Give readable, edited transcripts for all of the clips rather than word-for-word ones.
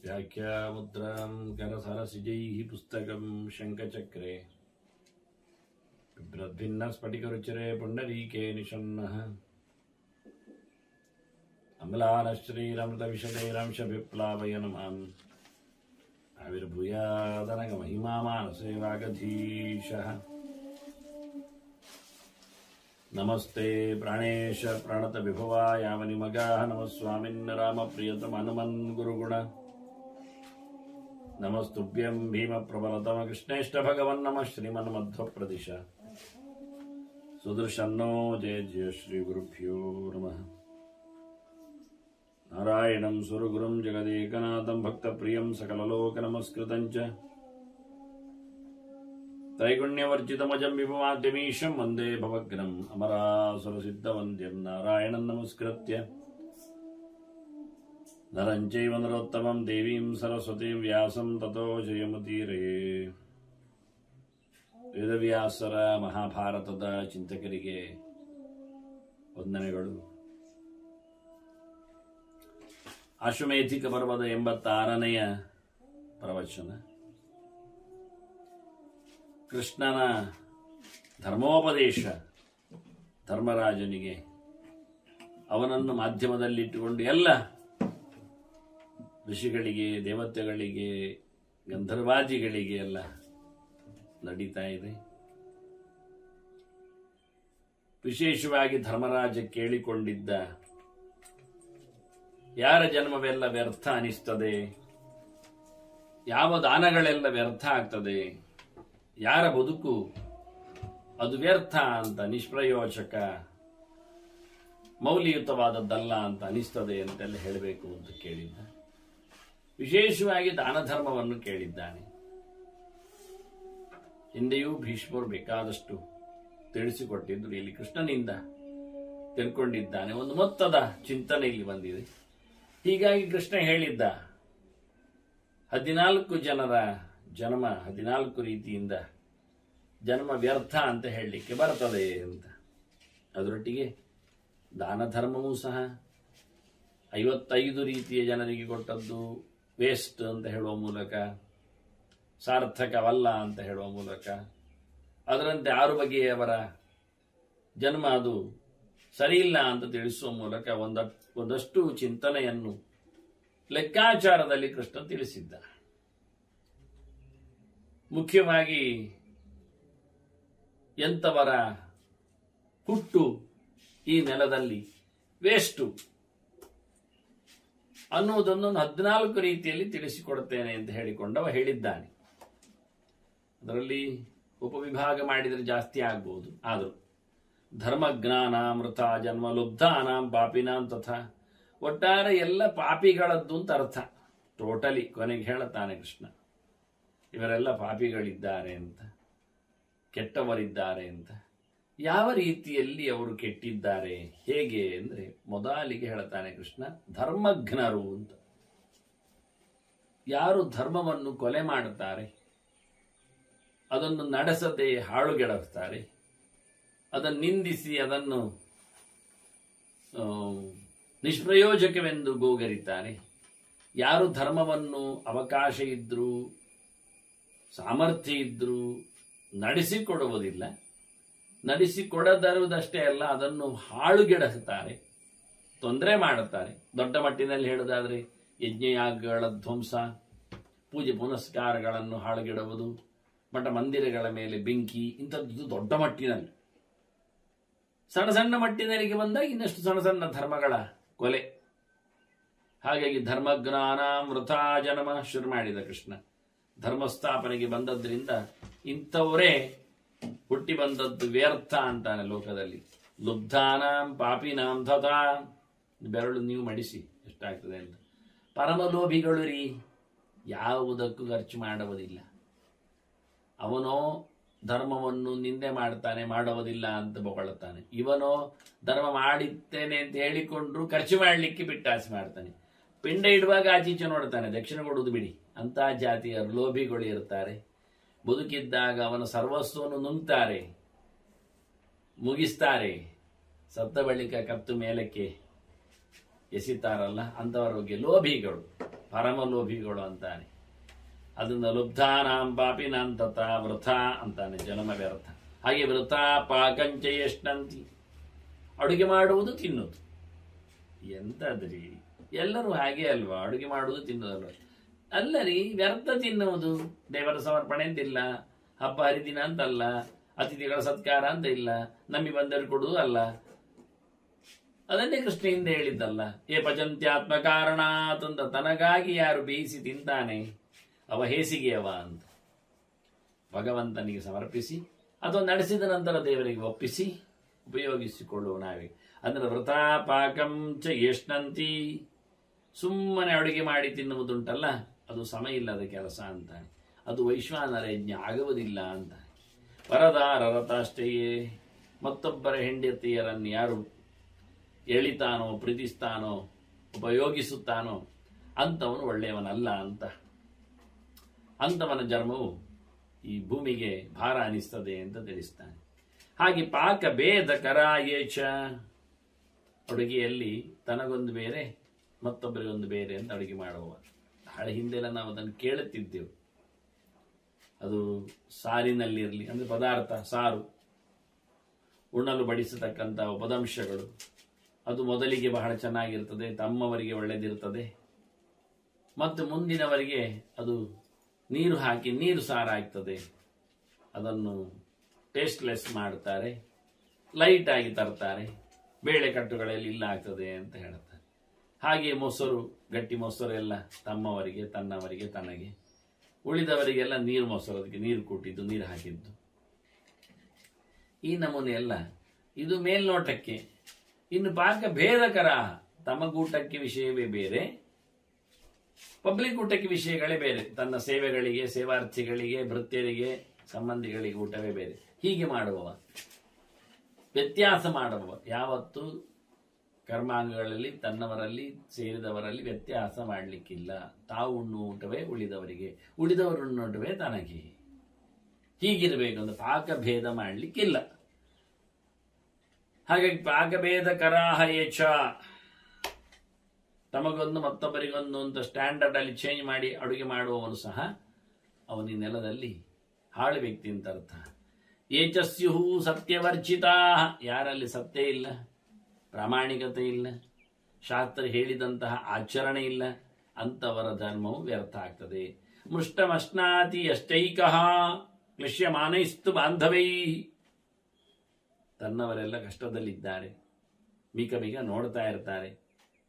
व्याख्यामुद्रां करसरसिजैः पुस्तकं शङ्खचक्रे बिभ्रद्भिन्नस्फटिकरुचिरे पुण्डरीके निषण्णः अम्लानश्रीरमृतविशदैरंशभिप्लावयन् माम् आविर्भूयादनगमहिमा मानसे वागधीशः। नमस्ते प्राणेश प्रणत विभवा यावनिमगाः नमः स्वामिन् रामप्रियतम हनुमन् गुरुगुण नमस्तुभ्यं भीम प्रबलतम कृष्णेष्ट भगवन् नमः श्रीमन्मध्वप्रदिश सुदर्शन्नो जय जय श्री गुरुभ्यो नमः। नारायणं सुरगुरुं जगदेकनाथं भक्तप्रियं सकललोकनमस्कृतं च त्रैगुण्यवर्जितमजं विभवाद्यमीशं वन्दे भवग्नम् अमरासुरसिद्धवन्द्यं नारायणं नमस्कृत्य नरं चैव नरोत्तमं देवीं सरस्वतीं व्यासं ततो जयमुदीरये। ವೇದವ್ಯಾಸರ ಮಹಾಭಾರತದ ಚಿಂತಕರಿಗೆ ವಂದನೆಗಳು. ಆಶ್ವಮೇಧಿಕ ಪರ್ವದ 86ನೆಯ ಪ್ರವಚನ. ಕೃಷ್ಣನ ಧರ್ಮೋಪದೇಶ ಧರ್ಮರಾಜನಿಗೆ, ಅವನನ್ನು ಮಾಧ್ಯಮದಲ್ಲಿಟ್ಟುಕೊಂಡು ಎಲ್ಲ ಋಷಿಗಳಿಗೆ, ದೇವತೆಗಳಿಗೆ, ಗಂಧರ್ವಾದಿಗಳಿಗೆ ಎಲ್ಲ ನಡೀತಾ ಇದೆ. ವಿಶೇಷವಾಗಿ ಧರ್ಮರಾಜ ಕೇಳಿಕೊಂಡಿದ್ದ, ಯಾರ ಜನ್ಮವೆಲ್ಲ ವ್ಯರ್ಥ ಅನಿಸ್ತದೆ, ಯಾವ ದಾನಗಳೆಲ್ಲ ವ್ಯರ್ಥ ಆಗ್ತದೆ, ಯಾರ ಬದುಕು ಅದು ವ್ಯರ್ಥ ಅಂತ, ನಿಷ್ಪ್ರಯೋಜಕ, ಮೌಲ್ಯಯುತವಾದದ್ದಲ್ಲ ಅಂತ ಅನಿಸ್ತದೆ ಅಂತೆಲ್ಲ ಹೇಳಬೇಕು ಅಂತ ಕೇಳಿದ್ದ. ವಿಶೇಷವಾಗಿ ದಾನ ಧರ್ಮವನ್ನು ಕೇಳಿದ್ದಾನೆ. ಹಿಂದೆಯೂ ಭೀಷ್ಮರು ಬೇಕಾದಷ್ಟು ತಿಳಿಸಿಕೊಟ್ಟಿದ್ರು. ಇಲ್ಲಿ ಕೃಷ್ಣನಿಂದ ತಿಳ್ಕೊಂಡಿದ್ದಾನೆ. ಒಂದು ಮೊತ್ತದ ಚಿಂತನೆ ಇಲ್ಲಿ ಬಂದಿದೆ. ಹೀಗಾಗಿ ಕೃಷ್ಣ ಹೇಳಿದ್ದ, 14 ಜನರ ಜನ್ಮ 14 ರೀತಿಯಿಂದ ಜನ್ಮ ವ್ಯರ್ಥ ಅಂತ ಹೇಳಲಿಕ್ಕೆ ಬರ್ತದೆ ಅಂತ. ಅದರೊಟ್ಟಿಗೆ ದಾನ ಧರ್ಮವೂ ಸಹ 55 ರೀತಿಯ ಜನರಿಗೆ ಕೊಟ್ಟದ್ದು ವೇಸ್ಟ್ ಅಂತ ಹೇಳುವ ಮೂಲಕ, ಸಾರ್ಥಕವಲ್ಲ ಅಂತ ಹೇಳುವ ಮೂಲಕ, ಅದರಂತೆ 6 ಬಗೆಯವರ ಜನ್ಮ ಅದು ಸರಿಯಿಲ್ಲ ಅಂತ ತಿಳಿಸುವ ಮೂಲಕ ಒಂದಷ್ಟು ಚಿಂತನೆಯನ್ನು ಲೆಕ್ಕಾಚಾರದಲ್ಲಿ ಕೃಷ್ಣ ತಿಳಿಸಿದ್ದ. ಮುಖ್ಯವಾಗಿ ಎಂಥವರ ಹುಟ್ಟು ಈ ನೆಲದಲ್ಲಿ ವೇಸ್ಟು ಅನ್ನುವುದನ್ನು 14 ರೀತಿಯಲ್ಲಿ ತಿಳಿಸಿಕೊಡುತ್ತೇನೆ ಅಂತ ಹೇಳಿಕೊಂಡವ ಹೇಳಿದ್ದಾನೆ. ಅದರಲ್ಲಿ ಉಪವಿಭಾಗ ಮಾಡಿದರೆ ಜಾಸ್ತಿ ಆಗ್ಬಹುದು. ಆದರೂ ಧರ್ಮಜ್ಞಾನ ಮೃತ ಜನ್ಮ ಲುಬ್ಧಾನಾಂ ಪಾಪಿನಾಂ ತಥಾ, ಒಟ್ಟಾರೆ ಎಲ್ಲ ಪಾಪಿಗಳದ್ದು ಅಂತ ಅರ್ಥ. ಟೋಟಲಿ ಕೊನೆಗೆ ಹೇಳುತ್ತಾನೆ ಕೃಷ್ಣ, ಇವರೆಲ್ಲ ಪಾಪಿಗಳಿದ್ದಾರೆ ಅಂತ, ಕೆಟ್ಟವರಿದ್ದಾರೆ ಅಂತ. ಯಾವ ರೀತಿಯಲ್ಲಿ ಅವರು ಕೆಟ್ಟಿದ್ದಾರೆ, ಹೇಗೆ ಅಂದ್ರೆ ಮೊದಲಿಗೆ ಹೇಳ್ತಾನೆ ಕೃಷ್ಣ, ಧರ್ಮಜ್ಞರು ಅಂತ. ಯಾರು ಧರ್ಮವನ್ನು ಕೊಲೆ ಮಾಡುತ್ತಾರೆ, ಅದನ್ನು ನಡೆಸದೆ ಹಾಳುಗೆಡವುತ್ತಾರೆ, ಅದನ್ನು ನಿಂದಿಸಿ ಅದನ್ನು ನಿಷ್ಪ್ರಯೋಜಕವೆಂದು ಗೋಗರಿತಾರೆ, ಯಾರು ಧರ್ಮವನ್ನು ಅವಕಾಶ ಇದ್ರೂ ಸಾಮರ್ಥ್ಯ ಇದ್ರೂ ನಡೆಸಿಕೊಡುವುದಿಲ್ಲ, ನಡೆಸಿಕೊಡದಿರುವುದಷ್ಟೇ ಅಲ್ಲ ಅದನ್ನು ಹಾಳುಗೆಡಹುತ್ತಾರೆ, ತೊಂದರೆ ಮಾಡುತ್ತಾರೆ. ದೊಡ್ಡ ಮಟ್ಟಿನಲ್ಲಿ ಹೇಳುವುದಾದ್ರೆ ಯಜ್ಞಯಾಗಗಳ ಧ್ವಂಸ, ಪೂಜೆ ಪುನಸ್ಕಾರಗಳನ್ನು ಹಾಳುಗೆಡುವುದು, ಮಠ ಮಂದಿರಗಳ ಮೇಲೆ ಬೆಂಕಿ, ಇಂಥದ್ದು ದೊಡ್ಡ ಮಟ್ಟಿನಲ್ಲಿ. ಸಣ್ಣ ಸಣ್ಣ ಮಟ್ಟಿನಲ್ಲಿಗೆ ಬಂದಾಗ ಇನ್ನಷ್ಟು ಸಣ್ಣ ಸಣ್ಣ ಧರ್ಮಗಳ ಕೊಲೆ. ಹಾಗಾಗಿ ಧರ್ಮಜ್ಞಾನ ಮೃತ ಜನ್ಮ ಶುರು ಮಾಡಿದ ಕೃಷ್ಣ. ಧರ್ಮಸ್ಥಾಪನೆಗೆ ಬಂದದ್ರಿಂದ ಇಂಥವರೇ ಹುಟ್ಟಿ ಬಂದದ್ದು ವ್ಯರ್ಥ ಅಂತಾನೆ ಲೋಕದಲ್ಲಿ. ಲುಬ್ಧಾನಾಂ ಪಾಪಿನಾಂ ತಥಾ, ಬೆರಳು ನೀವು ಮಡಿಸಿ ಎಷ್ಟಾಗ್ತದೆ ಅಂತ. ಪರಮಲೋಭಿಗಳು ರೀ, ಯಾವುದಕ್ಕೂ ಖರ್ಚು ಮಾಡುವುದಿಲ್ಲ. ಅವನೋ ಧರ್ಮವನ್ನು ನಿಂದೆ ಮಾಡ್ತಾನೆ, ಮಾಡುವುದಿಲ್ಲ ಅಂತ ಬೊಗಳುತ್ತಾನೆ. ಇವನೋ ಧರ್ಮ ಮಾಡಿದ್ದೇನೆ ಅಂತ ಹೇಳಿಕೊಂಡ್ರು ಖರ್ಚು ಮಾಡಲಿಕ್ಕೆ ಬಿಟ್ಟಾಸಿ ಮಾಡ್ತಾನೆ. ಪಿಂಡ ಇಡುವಾಗ ಆಚೀಚೆ ನೋಡ್ತಾನೆ, ದಕ್ಷಿಣ ಕೊಡುವುದು ಬಿಡಿ. ಅಂತಹ ಜಾತಿಯ ಲೋಭಿಗಳು ಇರ್ತಾರೆ. ಬದುಕಿದ್ದಾಗ ಅವನ ಸರ್ವಸ್ವವನ್ನು ನುಂಗ್ತಾರೆ, ಮುಗಿಸ್ತಾರೆ. ಸತ್ತ ಬಳಿಕ ಕತ್ತು ಮೇಲಕ್ಕೆ ಎಸಿತಾರಲ್ಲ, ಅಂಥವರ ಬಗ್ಗೆ ಲೋಭಿಗಳು. ಪರಮಲೋಭಿಗಳು ಅಂತಾನೆ. ಅದನ್ನ ಲುಬ್ಧಾನಾಂ ಪಾಪಿನಾಂ ತಥಾ ವೃಥಾ ಅಂತಾನೆ, ಜನ್ಮ ವ್ಯರ್ಥ. ಹಾಗೆ ವೃಥಾ ಪಾಕಂಚ ಎಷ್ಟಂತಿ, ಅಡುಗೆ ಮಾಡುವುದು ತಿನ್ನುವುದು. ಎಂತದ್ರಿ, ಎಲ್ಲರೂ ಹಾಗೆ ಅಲ್ವಾ, ಅಡುಗೆ ಮಾಡುವುದು ತಿನ್ನುವುದಲ್ವ? ಅಲ್ಲರಿ, ವ್ಯರ್ಥ ತಿನ್ನುವುದು. ದೇವರ ಸಮರ್ಪಣೆ ಅಂತಿಲ್ಲ, ಹಬ್ಬ ಹರಿದಿನ ಅಂತಲ್ಲ, ಅತಿಥಿಗಳ ಸತ್ಕಾರ ಅಂತ ಇಲ್ಲ, ನಮ್ಮಿ ಬಂದರು ಕೊಡುವುದು ಅಲ್ಲ. ಅದನ್ನೇ ಕೃಷ್ಣೆಯಿಂದ ಹೇಳಿದ್ದಲ್ಲ, ಏ ಪಚಂತ್ಯಾತ್ಮ ಕಾರಣ ಅಂತ. ತನಗಾಗಿ ಯಾರು ಬೇಯಿಸಿ ತಿಂತಾನೆ ಅವ ಹೇಸಿಗೆಯವ ಅಂತ ಭಗವಂತನಿಗೆ ಸಮರ್ಪಿಸಿ ಅಥವಾ ನಡೆಸಿದ ನಂತರ ದೇವರಿಗೆ ಒಪ್ಪಿಸಿ ಉಪಯೋಗಿಸಿಕೊಳ್ಳುವ ನಾವೇ. ಅಂದ್ರೆ ವೃಥಾ ಪಾಕಂ ಚ ಯಶ್ನಂತಿ, ಸುಮ್ಮನೆ ಅಡುಗೆ ಮಾಡಿ ತಿನ್ನುವುದುಂಟಲ್ಲ, ಅದು ಸಮಯ ಇಲ್ಲದ ಕೆಲಸ ಅಂತಾನೆ. ಅದು ವೈಶ್ವಾನರ ಯಜ್ಞ ಆಗುವುದಿಲ್ಲ ಅಂತಾನೆ. ಪರದಾರ ರಥಾಷ್ಟಯೇ, ಮತ್ತೊಬ್ಬರ ಹೆಂಡತಿಯರನ್ನು ಯಾರು ಎಳಿತಾನೋ ಪ್ರೀತಿಸ್ತಾನೋ ಉಪಯೋಗಿಸುತ್ತಾನೋ ಅಂಥವನು ಒಳ್ಳೆಯವನಲ್ಲ ಅಂತ. ಅಂಥವನ ಜನ್ಮವು ಈ ಭೂಮಿಗೆ ಭಾರ ಅನಿಸ್ತದೆ ಅಂತ ತಿಳಿಸ್ತಾನೆ. ಹಾಗೆ ಪಾಕ ಭೇದ ಕರಾಯೇಚ, ಅಡುಗೆಯಲ್ಲಿ ತನಗೊಂದು ಬೇರೆ ಮತ್ತೊಬ್ಬರಿಗೊಂದು ಬೇರೆ ಅಂತ ಅಡುಗೆ ಮಾಡುವ. ಹಳೆ ಹಿಂದೆಲ್ಲ ನಾವು ಅದನ್ನು ಕೇಳುತ್ತಿದ್ದೆವು. ಅದು ಸಾರಿನಲ್ಲಿರಲಿ, ಅಂದರೆ ಪದಾರ್ಥ ಸಾರು ಉಣ್ಣಲು ಬಡಿಸತಕ್ಕಂಥ ಪದಾಂಶಗಳು, ಅದು ಮೊದಲಿಗೆ ಬಹಳ ಚೆನ್ನಾಗಿರ್ತದೆ, ತಮ್ಮವರಿಗೆ ಒಳ್ಳೆದಿರ್ತದೆ. ಮತ್ತು ಮುಂದಿನವರಿಗೆ ಅದು ನೀರು ಹಾಕಿ ನೀರು ಸಾರಾಗ್ತದೆ. ಅದನ್ನು ಟೇಸ್ಟ್ಲೆಸ್ ಮಾಡ್ತಾರೆ, ಲೈಟ್ ಆಗಿ ತರ್ತಾರೆ, ಬೇಳೆ ಕಟ್ಟುಗಳಲ್ಲಿ ಇಲ್ಲ ಆಗ್ತದೆ ಅಂತ ಹೇಳ್ತಾರೆ. ಹಾಗೆ ಮೊಸರು, ಗಟ್ಟಿ ಮೊಸರು ಎಲ್ಲ ತಮ್ಮವರಿಗೆ, ತನ್ನವರಿಗೆ, ತನಗೆ, ಉಳಿದವರಿಗೆಲ್ಲ ನೀರು ಮೊಸರು, ಅದಕ್ಕೆ ನೀರು ಕೂಟಿದ್ದು, ನೀರು ಹಾಕಿದ್ದು. ಈ ನಮೂನೆ ಎಲ್ಲ ಇದು ಮೇಲ್ನೋಟಕ್ಕೆ. ಇನ್ನು ಪಾಕ ಭೇದಕರ, ತಮಗೂಟಕ್ಕೆ ವಿಷಯವೇ ಬೇರೆ, ಪಬ್ಲಿಕ್ ಊಟಕ್ಕೆ ವಿಷಯಗಳೇ ಬೇರೆ. ತನ್ನ ಸೇವೆಗಳಿಗೆ, ಸೇವಾರ್ಥಿಗಳಿಗೆ, ಭೃತ್ಯರಿಗೆ, ಸಂಬಂಧಿಗಳಿಗೆ ಊಟವೇ ಬೇರೆ. ಹೀಗೆ ಮಾಡುವವ, ವ್ಯತ್ಯಾಸ ಮಾಡುವವ ಯಾವತ್ತು ಕರ್ಮಾಂಗಗಳಲ್ಲಿ ತನ್ನವರಲ್ಲಿ ಸೇರಿದವರಲ್ಲಿ ವ್ಯತ್ಯಾಸ ಮಾಡಲಿಕ್ಕಿಲ್ಲ. ತಾವು ಉಣ್ಣುವ ಊಟವೇ ಉಳಿದವರಿಗೆ, ಉಳಿದವರು ಉಣ್ಣುವ ಊಟವೇ ತನಗೆ. ಹೀಗಿರಬೇಕು ಅಂತ ಪಾಕಭೇದ ಮಾಡಲಿಕ್ಕಿಲ್ಲ. ಹಾಗಾಗಿ ಪಾಕಭೇದ ಕರಾಹ ಯೇಚ, ತಮಗೊಂದು ಮತ್ತೊಬ್ಬರಿಗೊಂದು ಅಂತ ಸ್ಟ್ಯಾಂಡರ್ಡ್ ಅಲ್ಲಿ ಚೇಂಜ್ ಮಾಡಿ ಅಡುಗೆ ಮಾಡುವವನು ಸಹ ಅವನಿ ನೆಲದಲ್ಲಿ ಹಾಳು ವ್ಯಕ್ತಿ ಅಂತ ಅರ್ಥ. ಏಚಸ್ಯು ಸತ್ಯವರ್ಜಿತಾ, ಯಾರಲ್ಲಿ ಸತ್ಯ ಇಲ್ಲ, ಪ್ರಾಮಾಣಿಕತೆ ಇಲ್ಲ, ಶಾಸ್ತ್ರ ಹೇಳಿದಂತಹ ಆಚರಣೆ ಇಲ್ಲ, ಅಂತವರ ಧರ್ಮವು ವ್ಯರ್ಥ ಆಗ್ತದೆ. ಮೃಷ್ಟಮಶ್ನಾತಿ ಅಷ್ಟೈಕಃ ಕ್ಲಿಶ್ಯಮಾನೈಸ್ತು ಬಾಂಧವೈ, ತನ್ನವರೆಲ್ಲ ಕಷ್ಟದಲ್ಲಿದ್ದಾರೆ, ಮೀಕ ನೋಡ್ತಾ ಇರ್ತಾರೆ,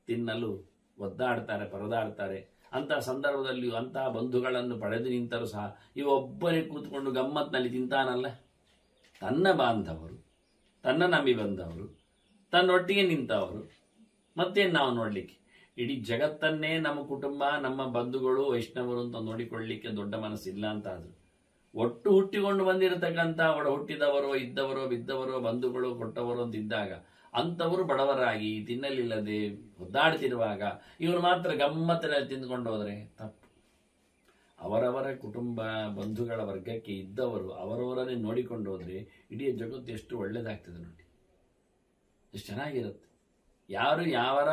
ತಿನ್ನಲು ಒದ್ದಾಡ್ತಾರೆ, ಪರದಾಡ್ತಾರೆ. ಅಂತಹ ಸಂದರ್ಭದಲ್ಲಿಯೂ ಅಂತಹ ಬಂಧುಗಳನ್ನು ಪಡೆದು ನಿಂತರೂ ಸಹ ಇವೊಬ್ಬರೇ ಕೂತ್ಕೊಂಡು ಗಮ್ಮತ್ನಲ್ಲಿ ತಿಂತಾನಲ್ಲ. ತನ್ನ ಬಾಂಧವರು, ತನ್ನ ನಂಬಿ ಬಂದವರು, ತನ್ನೊಟ್ಟಿಗೆ ನಿಂತವರು, ಮತ್ತೇನು ನಾವು ನೋಡಲಿಕ್ಕೆ? ಇಡೀ ಜಗತ್ತನ್ನೇ ನಮ್ಮ ಕುಟುಂಬ, ನಮ್ಮ ಬಂಧುಗಳು, ವೈಷ್ಣವರು ಅಂತ ನೋಡಿಕೊಳ್ಳಲಿಕ್ಕೆ ದೊಡ್ಡ ಮನಸ್ಸಿಲ್ಲ ಅಂತಾದ್ರು, ಒಟ್ಟು ಹುಟ್ಟಿಕೊಂಡು ಬಂದಿರತಕ್ಕಂಥ ಒಡ ಹುಟ್ಟಿದವರೋ, ಇದ್ದವರೋ, ಬಿದ್ದವರೋ, ಬಂಧುಗಳು, ಕೊಟ್ಟವರು ಅಂತಿದ್ದಾಗ ಅಂಥವರು ಬಡವರಾಗಿ ತಿನ್ನಲಿಲ್ಲದೆ ಒದ್ದಾಡ್ತಿರುವಾಗ ಇವರು ಮಾತ್ರ ಗಮ್ಮತ್ತಿನಲ್ಲಿ ತಿಂದುಕೊಂಡು ಹೋದರೆ ತಪ್ಪು. ಅವರವರ ಕುಟುಂಬ ಬಂಧುಗಳ ವರ್ಗಕ್ಕೆ ಇದ್ದವರು ಅವರವರನ್ನೇ ನೋಡಿಕೊಂಡು ಹೋದರೆ ಇಡೀ ಜಗತ್ತು ಎಷ್ಟು ಒಳ್ಳೆಯದಾಗ್ತದೆ ನೋಡಿ, ಎಷ್ಟು ಚೆನ್ನಾಗಿರುತ್ತೆ. ಯಾರು ಯಾವರ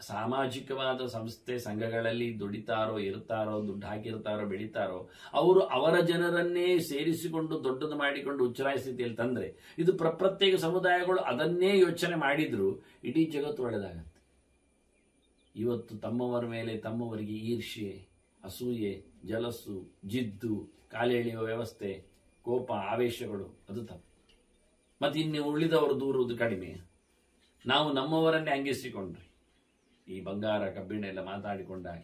ಸಾಮಾಜಿಕವಾದ ಸಂಸ್ಥೆ ಸಂಘಗಳಲ್ಲಿ ದುಡಿತಾರೋ, ಇರ್ತಾರೋ, ದುಡ್ಡು ಹಾಕಿರ್ತಾರೋ, ಬೆಳೀತಾರೋ, ಅವರು ಅವರ ಜನರನ್ನೇ ಸೇರಿಸಿಕೊಂಡು ದೊಡ್ಡದು ಮಾಡಿಕೊಂಡು ಉಚ್ಚರಾಯ ಸ್ಥಿತಿಯಲ್ಲಿ ತಂದರೆ, ಇದು ಪ್ರತ್ಯೇಕ ಸಮುದಾಯಗಳು ಅದನ್ನೇ ಯೋಚನೆ ಮಾಡಿದ್ರು ಇಡೀ ಜಗತ್ತು ಒಳ್ಳೆಯದಾಗತ್ತೆ. ಇವತ್ತು ತಮ್ಮವರ ಮೇಲೆ ತಮ್ಮವರಿಗೆ ಈರ್ಷ್ಯೆ, ಅಸೂಯೆ, ಜಲಸ್ಸು, ಜಿದ್ದು, ಕಾಲೆಳೆಯುವ ವ್ಯವಸ್ಥೆ, ಕೋಪ, ಆವೇಶಗಳು, ಅದು ತಪ್ಪು. ಮತ್ತು ಇನ್ನು ಉಳಿದವರು ದೂರುವುದು ಕಡಿಮೆ. ನಾವು ನಮ್ಮವರನ್ನೇ ಅಂಗಿಸಿಕೊಂಡ್ರಿ ಈ ಬಂಗಾರ ಕಬ್ಬಿಣ ಎಲ್ಲ ಮಾತಾಡಿಕೊಂಡಾಗ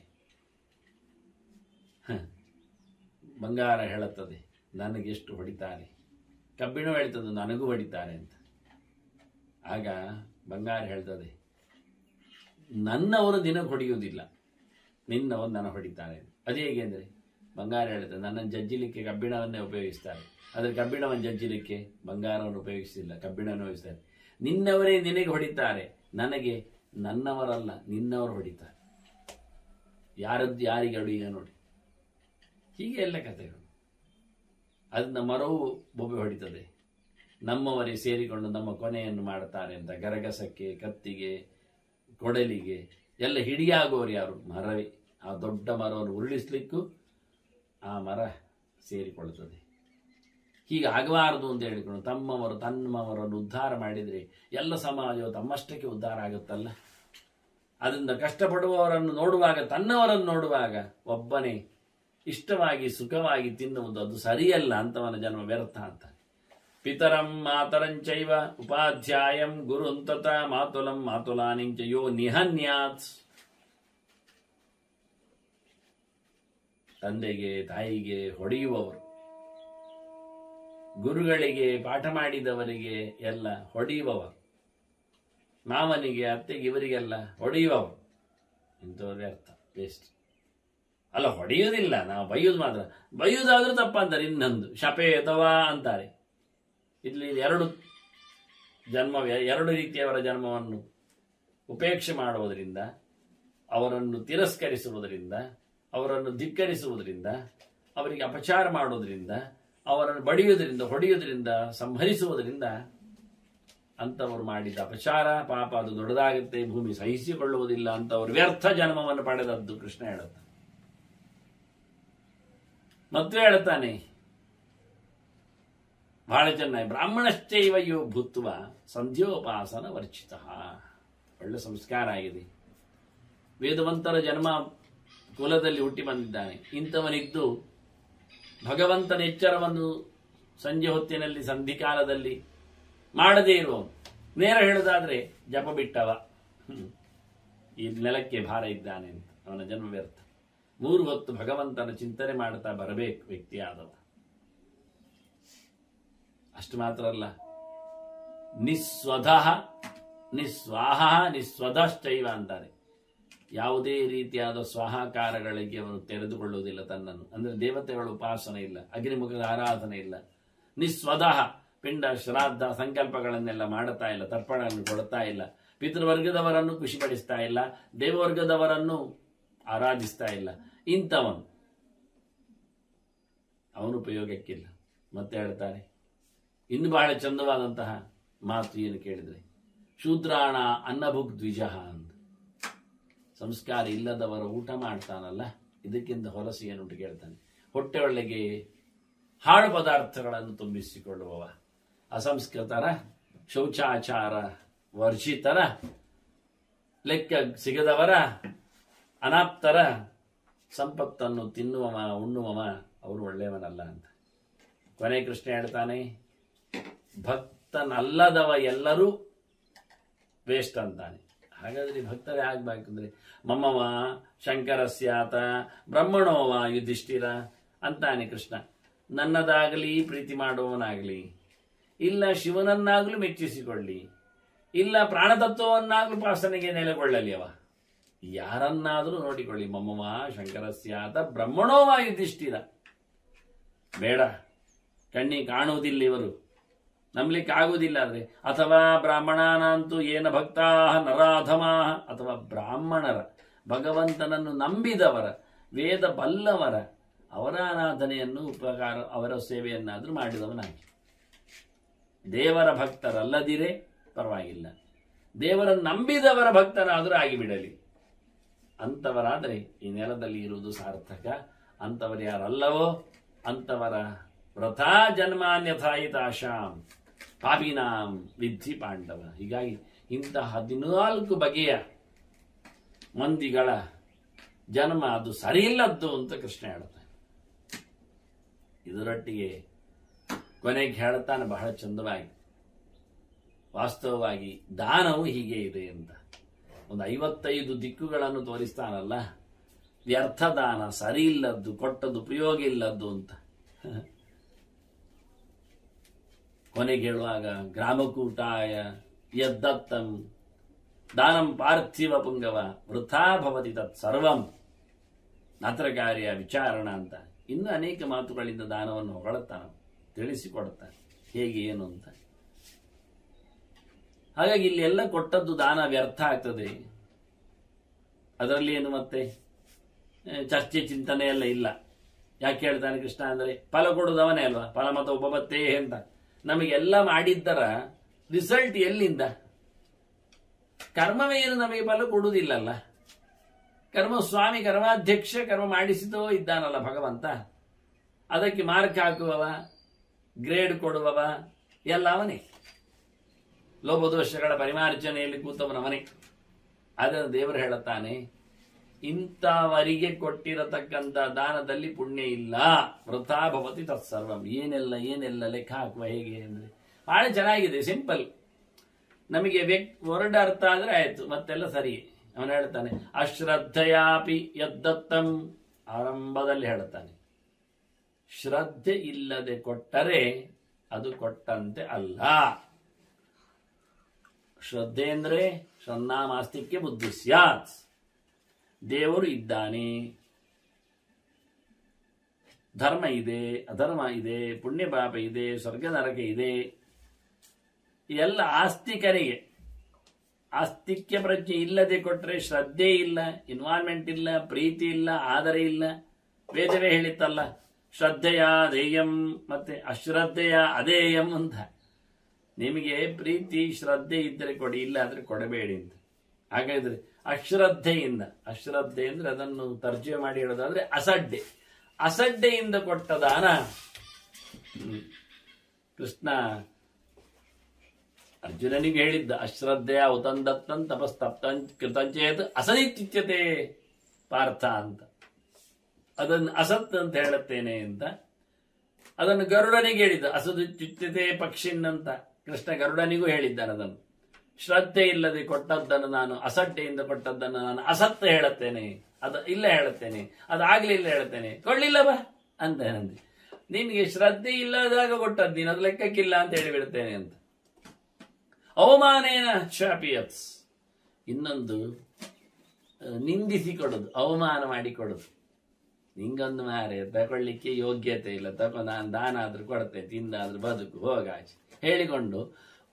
ಬಂಗಾರ ಹೇಳುತ್ತದೆ ನನಗೆಷ್ಟು ಹೊಡಿತಾರೆ, ಕಬ್ಬಿಣ ಹೇಳ್ತದೆ ನನಗೂ ಹೊಡಿತಾರೆ ಅಂತ. ಆಗ ಬಂಗಾರ ಹೇಳ್ತದೆ ನನ್ನವರು ನಿನಗೆ ಹೊಡೆಯುವುದಿಲ್ಲ, ನಿನ್ನವರು ನನಗೆ ಹೊಡಿತಾರೆ. ಅದೇ ಹೇಗೆ ಅಂದರೆ ಬಂಗಾರ ಹೇಳ್ತದೆ ನನ್ನನ್ನು ಜಜ್ಜಿಲಿಕ್ಕೆ ಕಬ್ಬಿಣವನ್ನೇ ಉಪಯೋಗಿಸ್ತಾರೆ, ಆದರೆ ಕಬ್ಬಿಣವನ್ನು ಜಜ್ಜಿಲಿಕ್ಕೆ ಬಂಗಾರವನ್ನು ಉಪಯೋಗಿಸಿಲ್ಲ, ಕಬ್ಬಿಣವನ್ನು ಉಪಯೋಗಿಸ್ತಾರೆ. ನಿನ್ನವರೇ ನಿನಗೆ ಹೊಡಿತಾರೆ, ನನಗೆ ನನ್ನವರಲ್ಲ ನಿನ್ನವರು ಹೊಡಿತಾರೆ. ಯಾರದ್ದು ಯಾರಿಗೆ ಅಡುಗೆ ನೋಡಿ, ಹೀಗೆ ಎಲ್ಲ ಕಥೆಗಳು. ಅದನ್ನ ಮರವು ಬೊಬ್ಬೆ ಹೊಡಿತದೆ, ನಮ್ಮವರೇ ಸೇರಿಕೊಂಡು ನಮ್ಮ ಕೊನೆಯನ್ನು ಮಾಡ್ತಾರೆ ಅಂತ. ಗರಗಸಕ್ಕೆ, ಕತ್ತಿಗೆ, ಕೊಡಲಿಗೆ ಎಲ್ಲ ಹಿಡಿಯಾಗುವವರು ಯಾರು? ಮರವೇ. ಆ ದೊಡ್ಡ ಮರವನ್ನು ಉರುಳಿಸ್ಲಿಕ್ಕೂ ಆ ಮರ ಸೇರಿಕೊಳ್ಳುತ್ತದೆ. ಹೀಗಾಗಬಾರದು ಅಂತ ಹೇಳಿಕೊಂಡು ತಮ್ಮವರನ್ನು ಉದ್ಧಾರ ಮಾಡಿದರೆ ಎಲ್ಲ ಸಮಾಜವು ತಮ್ಮಷ್ಟಕ್ಕೆ ಉದ್ಧಾರ ಆಗುತ್ತಲ್ಲ. ಅದರಿಂದ ಕಷ್ಟಪಡುವವರನ್ನು ನೋಡುವಾಗ, ತನ್ನವರನ್ನು ನೋಡುವಾಗ ಒಬ್ಬನೇ ಇಷ್ಟವಾಗಿ ಸುಖವಾಗಿ ತಿನ್ನುವುದು ಅದು ಸರಿಯಲ್ಲ, ಅಂತವನ ಜನ್ಮ ವ್ಯರ್ಥ ಅಂತ. ಪಿತರಂ ಮಾತರಂಚೈವ ಉಪಾಧ್ಯಾಯಂ ಗುರುಂತತ ಮಾತುಲಂ ಮಾತುಲಾನಿಂಚ ಯೋ ನಿಹನ್ಯಾತ್. ತಂದೆಗೆ ತಾಯಿಗೆ ಹೊಡೆಯುವವರು, ಗುರುಗಳಿಗೆ ಪಾಠ ಮಾಡಿದವರಿಗೆ ಎಲ್ಲ ಹೊಡೆಯುವವರು, ಮಾವನಿಗೆ ಅತ್ತೆಗೆ ಇವರಿಗೆಲ್ಲ ಹೊಡೆಯುವವರು, ಇಂಥವ್ರಿಗೆ ಅರ್ಥ ವೇಸ್ಟ್ ಅಲ್ಲ. ಹೊಡೆಯುವುದಿಲ್ಲ, ನಾವು ಬೈಯುವುದು ಮಾತ್ರ. ಬೈಯುವುದಾದ್ರೂ ತಪ್ಪಂತಾರೆ. ಇನ್ನೊಂದು ಶಪೇತವಾ ಅಂತಾರೆ. ಇಲ್ಲಿ ಎರಡು ರೀತಿಯವರ ಜನ್ಮವನ್ನು ಉಪೇಕ್ಷೆ ಮಾಡುವುದರಿಂದ, ಅವರನ್ನು ತಿರಸ್ಕರಿಸುವುದರಿಂದ, ಅವರನ್ನು ಧಿಕ್ಕರಿಸುವುದರಿಂದ, ಅವರಿಗೆ ಅಪಚಾರ ಮಾಡುವುದರಿಂದ, ಅವರನ್ನು ಬಡಿಯುವುದರಿಂದ, ಹೊಡೆಯುವುದರಿಂದ, ಸಂಹರಿಸುವುದರಿಂದ ಅಂತವರು ಮಾಡಿದ ಅಪಚಾರ ಪಾಪ ಅದು ದೊಡ್ಡದಾಗುತ್ತೆ, ಭೂಮಿ ಸಹಿಸಿಕೊಳ್ಳುವುದಿಲ್ಲ. ಅಂತವರು ವ್ಯರ್ಥ ಜನ್ಮವನ್ನು ಪಡೆದದ್ದು ಕೃಷ್ಣ ಹೇಳುತ್ತಾನೆ. ಮತ್ತು ಹೇಳುತ್ತಾನೆ ಬಹಳ ಚೆನ್ನಾಗಿ, ಬ್ರಾಹ್ಮಣಶ್ಚೈವ ಯೋ ಭೂತ್ವ ಸಂಧ್ಯೋಪಾಸನ ವರ್ಚಿತ. ಒಳ್ಳೆ ಸಂಸ್ಕಾರ ಆಗಿದೆ. ವೇದವಂತರ ಜನ್ಮ ಕುಲದಲ್ಲಿ ಹುಟ್ಟಿ ಬಂದಿದ್ದಾನೆ. ಇಂಥವನಿದ್ದು ಭಗವಂತನ ಎಚ್ಚರವನ್ನು ಸಂಜೆ ಹೊತ್ತಿನಲ್ಲಿ ಸಂಧಿಕಾಲದಲ್ಲಿ ಮಾಡದೇ ಇರುವವನು, ನೇರ ಹೇಳುವುದಾದ್ರೆ ಜಪ ಬಿಟ್ಟವ, ಈ ನೆಲಕ್ಕೆ ಭಾರ ಇದ್ದಾನೆ ಅಂತ ಅವನ ಜನ್ಮ ವ್ಯರ್ಥ. 3 ಹೊತ್ತು ಭಗವಂತನ ಚಿಂತನೆ ಮಾಡ್ತಾ ಬರಬೇಕು ವ್ಯಕ್ತಿ ಆದವ. ಅಷ್ಟು ಮಾತ್ರ ಅಲ್ಲ, ನಿಸ್ವಧಃ ನಿಸ್ವಾಹ ನಿಸ್ವಧಶ್ಚೈವ ಅಂತಾರೆ. ಯಾವುದೇ ರೀತಿಯಾದ ಸ್ವಾಹಾಕಾರಗಳಿಗೆ ಅವನು ತೆರೆದುಕೊಳ್ಳುವುದಿಲ್ಲ ತನ್ನನ್ನು. ಅಂದ್ರೆ ದೇವತೆಗಳ ಉಪಾಸನೆ ಇಲ್ಲ, ಅಗ್ನಿಮುಖದ ಆರಾಧನೆ ಇಲ್ಲ. ನಿಸ್ವಧಃ ಪಿಂಡ ಶ್ರಾದ್ದ ಸಂಕಲ್ಪಗಳನ್ನೆಲ್ಲ ಮಾಡುತ್ತಾ ಇಲ್ಲ, ತರ್ಪಣವನ್ನು ಕೊಡುತ್ತಾ ಇಲ್ಲ, ಪಿತೃವರ್ಗದವರನ್ನು ಖುಷಿಪಡಿಸ್ತಾ ಇಲ್ಲ, ದೇವವರ್ಗದವರನ್ನು ಆರಾಧಿಸ್ತಾ ಇಲ್ಲ. ಇಂಥವನು ಅವನು ಉಪಯೋಗಕ್ಕಿಲ್ಲ. ಮತ್ತೆ ಹೇಳ್ತಾರೆ ಇನ್ನು ಬಹಳ ಚಂದವಾದಂತಹ ಮಾತು ಏನು ಕೇಳಿದ್ರೆ, ಶೂದ್ರಾಣ ಅನ್ನಭುಗ್ ದ್ವಿಜಃ ಅಂತ. ಸಂಸ್ಕಾರ ಇಲ್ಲದವರ ಊಟ ಮಾಡ್ತಾನಲ್ಲ, ಇದಕ್ಕಿಂತ ಹೊಲಸು ಏನುಂಟು ಕೇಳ್ತಾನೆ. ಹೊಟ್ಟೆ ಒಳಗೆ ಹಾಳು ಪದಾರ್ಥಗಳನ್ನು ತುಂಬಿಸಿಕೊಳ್ಳುವವ, ಅಸಂಸ್ಕೃತರ, ಶೌಚಾಚಾರ ವರ್ಜಿತರ, ಲೆಕ್ಕ ಸಿಗದವರ, ಅನಾಪ್ತರ ಸಂಪತ್ತನ್ನು ತಿನ್ನುವವ ಉಣ್ಣುವವ ಅವನು ಒಳ್ಳೆಯವನಲ್ಲ ಅಂತ. ಕೊನೆ ಕೃಷ್ಣ ಹೇಳ್ತಾನೆ, ಭಕ್ತನಲ್ಲದವ ಎಲ್ಲರೂ ವೇಸ್ಟ್ ಅಂತಾನೆ. ಹಾಗಾದ್ರೆ ಭಕ್ತರೇ ಆಗ್ಬೇಕಂದ್ರೆ ಮಮ್ಮವ ಶಂಕರಸ್ಯಾತ ಬ್ರಹ್ಮಣೋವ ಯುಧಿಷ್ಠಿರ ಅಂತಾನೆ ಕೃಷ್ಣ. ನನ್ನದಾಗಲಿ ಪ್ರೀತಿ ಮಾಡುವವನಾಗಲಿ, ಇಲ್ಲ ಶಿವನನ್ನಾಗಲೂ ಮೆಚ್ಚಿಸಿಕೊಳ್ಳಿ, ಇಲ್ಲ ಪ್ರಾಣತತ್ವವನ್ನಾಗಲೂ ಉಪಾಸನೆಗೆ ನೆಲೆಗೊಳ್ಳಲಿ, ಅವ ಯಾರನ್ನಾದರೂ ನೋಡಿಕೊಳ್ಳಿ. ಮಮ್ಮವ ಶಂಕರಸ್ಯಾತ ಬ್ರಹ್ಮಣೋವ ಯುಧಿಷ್ಠಿರ. ಬೇಡ, ಕಣ್ಣಿಗೆ ಕಾಣುವುದಿಲ್ಲ, ಇವರು ನಂಬಲಿಕ್ಕೆ ಆಗುವುದಿಲ್ಲ. ಆದ್ರೆ ಅಥವಾ ಬ್ರಾಹ್ಮಣಾನಂತೂ ಏನ ಭಕ್ತಾ ನರಾಧಮಾ, ಅಥವಾ ಬ್ರಾಹ್ಮಣರ, ಭಗವಂತನನ್ನು ನಂಬಿದವರ, ವೇದ ಬಲ್ಲವರ, ಅವರ ಆರಾಧನೆಯನ್ನು ಉಪಕಾರ, ಅವರ ಸೇವೆಯನ್ನಾದರೂ ಮಾಡಿದವನಾಗಿ. ದೇವರ ಭಕ್ತರಲ್ಲದಿರೇ ಪರವಾಗಿಲ್ಲ, ದೇವರನ್ನು ನಂಬಿದವರ ಭಕ್ತನಾದರೂ ಆಗಿಬಿಡಲಿ. ಅಂತವರಾದರೆ ಈ ನೆಲದಲ್ಲಿ ಇರುವುದು ಸಾರ್ಥಕ. ಅಂತವರು ಯಾರಲ್ಲವೋ ಅಂತವರ ವ್ರಥಾ ಜನ್ಮಾನ್ಯಥಾಯಿತಾಶಾಂ ಪಾಪಿನಾಂ ವಿದ್ಧಿ ಪಾಂಡವ. ಹೀಗಾಗಿ ಇಂತಹ 14 ಬಗೆಯ ಮಂದಿಗಳ ಜನ್ಮ ಅದು ಸರಿಯಿಲ್ಲದ್ದು ಅಂತ ಕೃಷ್ಣ ಹೇಳ್ತಾನೆ. ಇದರೊಟ್ಟಿಗೆ ಕೊನೆಗೆ ಹೇಳ್ತಾನೆ ಬಹಳ ಚಂದವಾಗಿ, ವಾಸ್ತವವಾಗಿ ದಾನವು ಹೀಗೆ ಇದೆ ಅಂತ. ಒಂದು 55 ದಿಕ್ಕುಗಳನ್ನು ತೋರಿಸ್ತಾನಲ್ಲ, ವ್ಯರ್ಥ ದಾನ, ಸರಿ ಇಲ್ಲದ್ದು, ಕೊಟ್ಟದ್ದು ಉಪಯೋಗ ಇಲ್ಲದ್ದು ಅಂತ. ಕೊನೆಗೆ ಹೇಳುವಾಗ ಗ್ರಾಮಕೂಟಾಯ ಯದ್ದತ್ತಂ ದಾನಂ ಪಾರ್ಥಿವ ಪುಂಗವ ವೃಥಾ ಭವತಿ ತತ್ ಸರ್ವಂ ನಾತ್ರಕಾರ್ಯ ವಿಚಾರಣ ಅಂತ ಇನ್ನೂ ಅನೇಕ ಮಾತುಗಳಿಂದ ದಾನವನ್ನು ಹೊಗಳುತ್ತಾನೆ, ತಿಳಿಸಿಕೊಡುತ್ತಾನೆ ಹೇಗೆ ಏನು ಅಂತ. ಹಾಗಾಗಿ ಇಲ್ಲಿ ಎಲ್ಲ ಕೊಟ್ಟದ್ದು ದಾನ ವ್ಯರ್ಥ ಆಗ್ತದೆ. ಅದರಲ್ಲಿ ಏನು ಮತ್ತೆ ಚರ್ಚೆ ಚಿಂತನೆ ಎಲ್ಲ ಇಲ್ಲ. ಯಾಕೆ ಹೇಳ್ತಾನೆ ಕೃಷ್ಣ ಅಂದ್ರೆ, ಫಲ ಕೊಡುವುದವನೇ ಅಲ್ವಾ, ಫಲ ಮತ ಉಪಪತ್ತೇ ಅಂತ. ನಮಗೆಲ್ಲ ಮಾಡಿದ್ದರ ರಿಸಲ್ಟ್ ಎಲ್ಲಿಂದ? ಕರ್ಮವೇ ಏನು ನಮಗೆ ಫಲ ಕೊಡುವುದಿಲ್ಲಲ್ಲ. ಕರ್ಮಸ್ವಾಮಿ, ಕರ್ಮಾಧ್ಯಕ್ಷ, ಕರ್ಮ ಮಾಡಿಸಿದೋ ಇದ್ದಾನಲ್ಲ ಭಗವಂತ. ಅದಕ್ಕೆ ಮಾರ್ಕ್ ಹಾಕುವವ, ಗ್ರೇಡ್ ಕೊಡುವವ ಎಲ್ಲ ಅವನೇ. ಲೋಭದೋಷಗಳ ಪರಿಮಾರ್ಜನೆಯಲ್ಲಿ ಕೂತವನವನೇ. ಅದನ್ನು ದೇವರು ಹೇಳುತ್ತಾನೆ, ಇಂಥವರಿಗೆ ಕೊಟ್ಟಿರತಕ್ಕಂಥ ದಾನದಲ್ಲಿ ಪುಣ್ಯ ಇಲ್ಲ, ವೃಥಾ ಭವತಿ ತತ್ಸರ್ವಂ. ಏನೆಲ್ಲ ಲೆಕ್ಕ ಹಾಕುವ ಹೇಗೆ ಅಂದ್ರೆ ಬಹಳ ಚೆನ್ನಾಗಿದೆ, ಸಿಂಪಲ್. ನಮಗೆ ವರ್ಡ್ ಅರ್ಥ ಆದ್ರೆ ಆಯ್ತು, ಮತ್ತೆಲ್ಲ ಸರಿ. ಅವನು ಹೇಳ್ತಾನೆ, ಅಶ್ರದ್ಧೆಯಾಪಿ ಯದ್ದತ್ತಂ, ಆರಂಭದಲ್ಲಿ ಹೇಳ್ತಾನೆ, ಶ್ರದ್ಧೆ ಇಲ್ಲದೆ ಕೊಟ್ಟರೆ ಅದು ಕೊಟ್ಟಂತೆ ಅಲ್ಲ. ಶ್ರದ್ಧೆ ಅಂದ್ರೆ ಶ್ರದ್ಧಾಮಾಸ್ತಿಕ್ಯ ಬುದ್ಧಿ ಸ್ಯಾತ್. ದೇವರು ಇದ್ದಾನೆ, ಧರ್ಮ ಇದೆ, ಅಧರ್ಮ ಇದೆ, ಪುಣ್ಯ ಪಾಪ ಇದೆ, ಸ್ವರ್ಗ ನರಕ ಇದೆ. ಎಲ್ಲ ಆಸ್ತಿಕರಿಗೆ. ಆಸ್ತಿಕ್ಯ ಪ್ರಜ್ಞೆ ಇಲ್ಲದೆ ಕೊಟ್ಟರೆ ಶ್ರದ್ಧೆ ಇಲ್ಲ, ಇನ್ವಾಲ್ವ್ಮೆಂಟ್ ಇಲ್ಲ, ಪ್ರೀತಿ ಇಲ್ಲ, ಆದರ ಇಲ್ಲ. ವೇದವೇ ಹೇಳಿತ್ತಲ್ಲ, ಶ್ರದ್ಧೆಯ ಧೇಯಂ ಮತ್ತೆ ಅಶ್ರದ್ಧೆಯ ಅಧೇಯಂ ಅಂತ. ನಿಮಗೆ ಪ್ರೀತಿ ಶ್ರದ್ಧೆ ಇದ್ದರೆ ಕೊಡಿ, ಇಲ್ಲ ಆದ್ರೆ ಕೊಡಬೇಡಿ ಅಂತ. ಹಾಗಾದ್ರೆ ಅಶ್ರದ್ಧೆಯಿಂದ, ಅಶ್ರದ್ಧೆ ಅಂದ್ರೆ ಅದನ್ನು ತರ್ಜುಮೆ ಮಾಡಿ ಹೇಳೋದಾದ್ರೆ ಅಸಡ್ಡೆ, ಅಸಡ್ಡೆಯಿಂದ ಕೊಟ್ಟ ದಾನ. ಕೃಷ್ಣ ಅರ್ಜುನನಿಗೆ ಹೇಳಿದ್ದ, ಅಶ್ರದ್ಧೆಯ ಉತಂದತ್ತನ್ ತಪಸ್ತಪ್ತಂ ಕೃತಂಚೇತ್ ಅಸದಿತ್ಯುಚ್ಯತೆ ಪಾರ್ಥ ಅಂತ. ಅದನ್ನು ಅಸತ್ ಅಂತ ಹೇಳುತ್ತೇನೆ ಅಂತ. ಅದನ್ನು ಗರುಡನಿಗೆ ಹೇಳಿದ್ದ, ಅಸದಿತ್ಯುಚ್ಯತೆ ಪಕ್ಷಿನ್ ಅಂತ. ಕೃಷ್ಣ ಗರುಡನಿಗೂ ಹೇಳಿದ್ದಾನೆ ಅದನ್ನು. ಶ್ರದ್ಧೆ ಇಲ್ಲದೆ ಕೊಟ್ಟದ್ದನ್ನು ನಾನು, ಅಸಡ್ಡೆಯಿಂದ ಕೊಟ್ಟದ್ದನ್ನು ನಾನು ಅಸತ್ ಹೇಳುತ್ತೇನೆ, ಅದು ಇಲ್ಲ ಹೇಳುತ್ತೇನೆ, ಅದಾಗ್ಲಿಲ್ಲ ಹೇಳುತ್ತೇನೆ, ಕೊಳ್ಳಿಲ್ಲವ ಅಂತ ಅಂದೆ. ನಿನ್ಗೆ ಶ್ರದ್ಧೆ ಇಲ್ಲದಾಗ ಕೊಟ್ಟದ್ದು ನೀನು, ಅದು ಲೆಕ್ಕಕ್ಕಿಲ್ಲ ಅಂತ ಹೇಳಿಬಿಡ್ತೇನೆ ಅಂತ. ಅವಮಾನೇನ ಶಾಪಿಯತ್ಸ್. ಇನ್ನೊಂದು ನಿಂದಿಸಿ ಕೊಡೋದು, ಅವಮಾನ ಮಾಡಿ ಕೊಡೋದು. ನಿಂಗೊಂದು ಮಾರೆ ತಗೊಳ್ಳಿಕ್ಕೆ ಯೋಗ್ಯತೆ ಇಲ್ಲ, ತಗೋ ನಾನು ದಾನ ಆದ್ರೂ ಕೊಡ್ತೇನೆ, ತಿಂದಾದ್ರೂ ಬದುಕು ಹೋಗಾಚೆ ಹೇಳಿಕೊಂಡು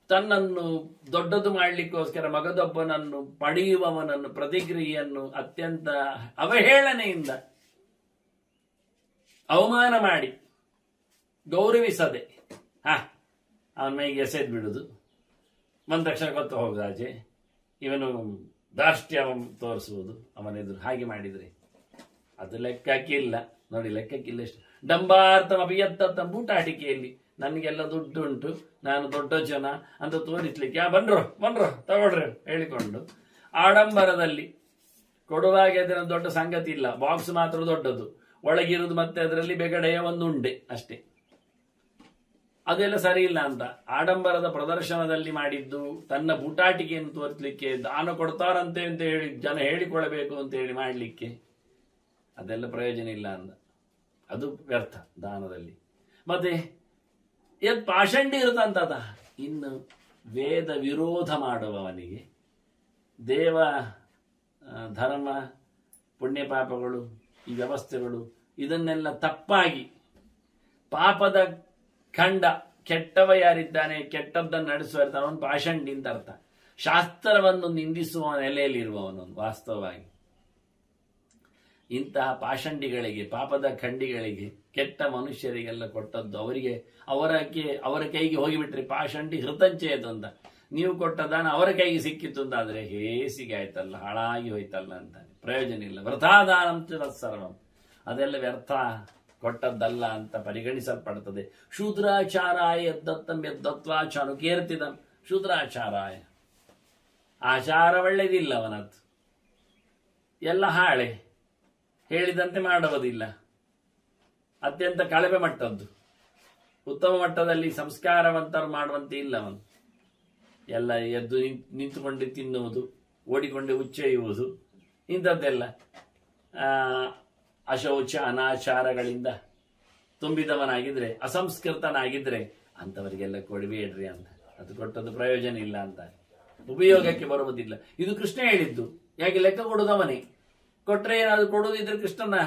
ತನ್ನನ್ನು ದೊಡ್ಡದು ಮಾಡಲಿಕ್ಕೋಸ್ಕರ ಮಗದೊಬ್ಬನನ್ನು ಪಡೆಯುವವನನ್ನು ಪ್ರತಿಕ್ರಿಯೆಯನ್ನು ಅತ್ಯಂತ ಅವಹೇಳನೆಯಿಂದ ಅವಮಾನ ಮಾಡಿ ಗೌರವಿಸದೆ ಅವನ ಮೈಗೆ ಎಸೆದ್ ಬಿಡುದು. ಬಂದ ತಕ್ಷಣ ಗೊತ್ತು ಹೋಗುದಾಚೆ, ಇವನು ದಾರ್ಷ್ಟ್ಯ ತೋರಿಸುವುದು ಅವನೆದುರು. ಹಾಗೆ ಮಾಡಿದ್ರೆ ಅದು ಲೆಕ್ಕಕ್ಕಿಲ್ಲ ನೋಡಿ, ಲೆಕ್ಕಕ್ಕಿಲ್ಲ. ಎಷ್ಟು ಡಂಬಾರ್ಥಮ ಅಭಿಯತ್ತ ಬೂಟಾಟಿಕೆಯಲ್ಲಿ ನನಗೆಲ್ಲ ದುಡ್ಡು ಉಂಟು, ನಾನು ದೊಡ್ಡ ಜನ ಅಂತ ತೋರಿಸ್ಲಿಕ್ಕೆ ಬನ್ರೋ ತಗೊಳ್ರಿ ಹೇಳಿಕೊಂಡು ಆಡಂಬರದಲ್ಲಿ ಕೊಡುವಾಗ ಅದರ ದೊಡ್ಡ ಸಂಗತಿ ಇಲ್ಲ, ಬಾಕ್ಸ್ ಮಾತ್ರ ದೊಡ್ಡದು, ಒಳಗಿರುವುದು ಮತ್ತೆ ಅದರಲ್ಲಿ ಬೆಗಡೆಯ ಒಂದು ಉಂಡೆ ಅಷ್ಟೇ. ಅದೆಲ್ಲ ಸರಿ ಇಲ್ಲ ಅಂತ ಆಡಂಬರದ ಪ್ರದರ್ಶನದಲ್ಲಿ ಮಾಡಿದ್ದು, ತನ್ನ ಬೂಟಾಟಿಕೆಯನ್ನು ತೋರಿಸಲಿಕ್ಕೆ, ದಾನ ಕೊಡ್ತಾರಂತೆ ಅಂತ ಹೇಳಿ ಜನ ಹೇಳಿಕೊಳ್ಳಬೇಕು ಅಂತ ಹೇಳಿ ಮಾಡಲಿಕ್ಕೆ, ಅದೆಲ್ಲ ಪ್ರಯೋಜನ ಇಲ್ಲ ಅಂದ. ಅದು ವ್ಯರ್ಥ ದಾನದಲ್ಲಿ. ಮತ್ತೆ ಪಾಷಂಡಿ ಇರುತ್ತಂತದ. ಇನ್ನು ವೇದ ವಿರೋಧ ಮಾಡುವವನಿಗೆ ದೇವ ಧರ್ಮ ಪುಣ್ಯ ಪಾಪಗಳು ಈ ವ್ಯವಸ್ಥೆಗಳು ಇದನ್ನೆಲ್ಲ ತಪ್ಪಾಗಿ ಪಾಪದ ಖಂಡ, ಕೆಟ್ಟವ ಯಾರಿದ್ದಾನೆ, ಕೆಟ್ಟದ್ದನ್ನು ನಡೆಸುವ ಅವನು ಪಾಷಂಡಿ ಅಂತ ಅರ್ಥ. ಶಾಸ್ತ್ರವನ್ನು ನಿಂದಿಸುವ ನೆಲೆಯಲ್ಲಿರುವವನು ವಾಸ್ತವವಾಗಿ. ಇಂತಹ ಪಾಷಂಡಿಗಳಿಗೆ, ಪಾಪದ ಖಂಡಿಗಳಿಗೆ, ಕೆಟ್ಟ ಮನುಷ್ಯರಿಗೆಲ್ಲ ಕೊಟ್ಟದ್ದು ಅವರ ಕೈಗೆ ಹೋಗಿಬಿಟ್ರೆ ಪಾಷಂಡಿ ಹೃತಂಚೇತು ಅಂತ. ನೀವು ಕೊಟ್ಟ ದಾನ ಅವರ ಕೈಗೆ ಸಿಕ್ಕಿತ್ತು ಅಂತಾದ್ರೆ ಹೇಸಿಗೆ ಆಯ್ತಲ್ಲ, ಹಾಳಾಗಿ ಹೋಯ್ತಲ್ಲ ಅಂತಾನೆ. ಪ್ರಯೋಜನ ಇಲ್ಲ. ವೃಥಾದಾನಂತ ತತ್ಸರ್ವಂ, ಅದೆಲ್ಲ ವ್ಯರ್ಥ, ಕೊಟ್ಟದ್ದಲ್ಲ ಅಂತ ಪರಿಗಣಿಸಲ್ಪಡುತ್ತದೆ. ಶೂದ್ರಾಚಾರಾಯ ಯದ್ದತ್ತಂ ಯದ್ದತ್ವಾ ಚಾನುಕೀರ್ತಿತಂ. ಶೂದ್ರಾಚಾರಾಯ ಆಚಾರ ಒಳ್ಳೆದಿಲ್ಲ ಅವನದ್ದು, ಎಲ್ಲ ಹಾಳೆ, ಹೇಳಿದಂತೆ ಮಾಡುವುದಿಲ್ಲ, ಅತ್ಯಂತ ಕಳಪೆ ಮಟ್ಟದ್ದು. ಉತ್ತಮ ಮಟ್ಟದಲ್ಲಿ ಸಂಸ್ಕಾರವಂತರು ಮಾಡುವಂತೆ ಇಲ್ಲ ಅವನು. ಎಲ್ಲ ಎದ್ದು ನಿಂತುಕೊಂಡು ತಿನ್ನುವುದು, ಓಡಿಕೊಂಡು ಉಚ್ಚೆಯುವುದು, ಇಂಥದ್ದೆಲ್ಲ ಅಶೌಚ ಅನಾಚಾರಗಳಿಂದ ತುಂಬಿದವನಾಗಿದ್ರೆ, ಅಸಂಸ್ಕೃತನಾಗಿದ್ರೆ ಅಂಥವರಿಗೆಲ್ಲ ಕೊಡಬೇಡ್ರಿ ಅಂತ. ಅದು ಕೊಟ್ಟದ್ದು ಪ್ರಯೋಜನ ಇಲ್ಲ ಅಂತ, ಉಪಯೋಗಕ್ಕೆ ಬರುವುದಿಲ್ಲ. ಇದು ಕೃಷ್ಣ ಹೇಳಿದ್ದು. ಯಾಕೆ ಲೆಕ್ಕ ಕೊಡುದವನೇ, ಕೊಟ್ರೆ ಏನಾದ್ರು ಕೊಡುವುದಿದ್ರೆ ಕೃಷ್ಣನ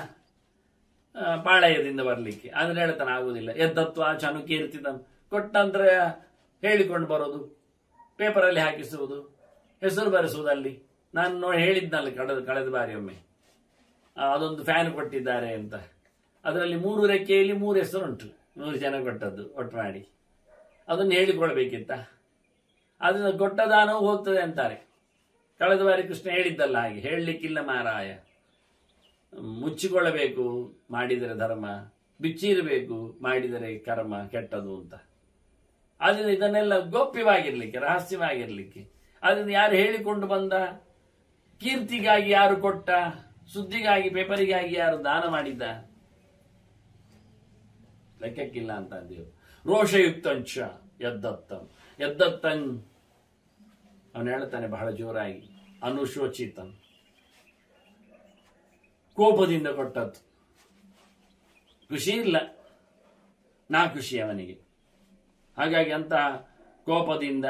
ಪಾಳಯದಿಂದ ಬರಲಿಕ್ಕೆ. ಆದ್ರೆ ಹೇಳ್ತಾನೆ ಆಗುದಿಲ್ಲ. ಯದ್ದತ್ವ ಚಾನುಕೀರ್ತಿತಂ, ಕೊಟ್ಟಂದ್ರೆ ಹೇಳಿಕೊಂಡು ಬರೋದು, ಪೇಪರಲ್ಲಿ ಹಾಕಿಸುವುದು, ಹೆಸರು ಬರೆಸುವುದಲ್ಲಿ. ನಾನು ಹೇಳಿದ್ನಲ್ಲ ಕಳೆದ ಬಾರಿ ಒಮ್ಮೆ, ಅದೊಂದು ಫ್ಯಾನ್ ಕೊಟ್ಟಿದ್ದಾರೆ ಅಂತ, ಅದರಲ್ಲಿ 3 ರೆಕ್ಕೆಯಲ್ಲಿ 3 ಹೆಸರುಂಟು, 100 ಜನ ಕೊಟ್ಟದ್ದು ಒಟ್ಟು ಮಾಡಿ. ಅದನ್ನು ಹೇಳಿಕೊಳ್ಬೇಕಿತ್ತ? ಅದನ್ನು ಕೊಟ್ಟ ದಾನವು ಹೋಗ್ತದೆ ಅಂತಾರೆ. ಕಳೆದ ಬಾರಿ ಕೃಷ್ಣ ಹೇಳಿದ್ದಲ್ಲ ಹಾಗೆ, ಹೇಳಲಿಕ್ಕಿಲ್ಲ ಮಾರಾಯ. ಮುಚ್ಚಿಕೊಳ್ಳಬೇಕು ಮಾಡಿದರೆ ಧರ್ಮ, ಬಿಚ್ಚಿರಬೇಕು ಮಾಡಿದರೆ ಕರ್ಮ ಕೆಟ್ಟದು ಅಂತ. ಆದ್ರಿಂದ ಇದನ್ನೆಲ್ಲ ಗೌಪ್ಯವಾಗಿರ್ಲಿಕ್ಕೆ, ರಹಸ್ಯವಾಗಿರ್ಲಿಕ್ಕೆ, ಅದನ್ನು ಯಾರು ಹೇಳಿಕೊಂಡು ಬಂದ, ಕೀರ್ತಿಗಾಗಿ ಯಾರು ಕೊಟ್ಟ, ಸುದ್ದಿಗಾಗಿ ಪೇಪರಿಗಾಗಿ ಯಾರು ದಾನ ಮಾಡಿದ್ದ, ಲೆಕ್ಕಕ್ಕಿಲ್ಲ ಅಂತ ಅಂದೇವು. ರೋಷಯುಕ್ತಂಚ ಯದ್ದತ್ತಂ, ಯದ್ದತ್ತನ್ ಅವನು ಹೇಳ್ತಾನೆ ಬಹಳ ಜೋರಾಗಿ, ಅನುಶೋಚಿತನ್, ಕೋಪದಿಂದ ಕೊಟ್ಟದ್ದು, ಖುಷಿ ಇಲ್ಲ, ನಾ ಖುಷಿ ಅವನಿಗೆ. ಹಾಗಾಗಿ ಅಂತ ಕೋಪದಿಂದ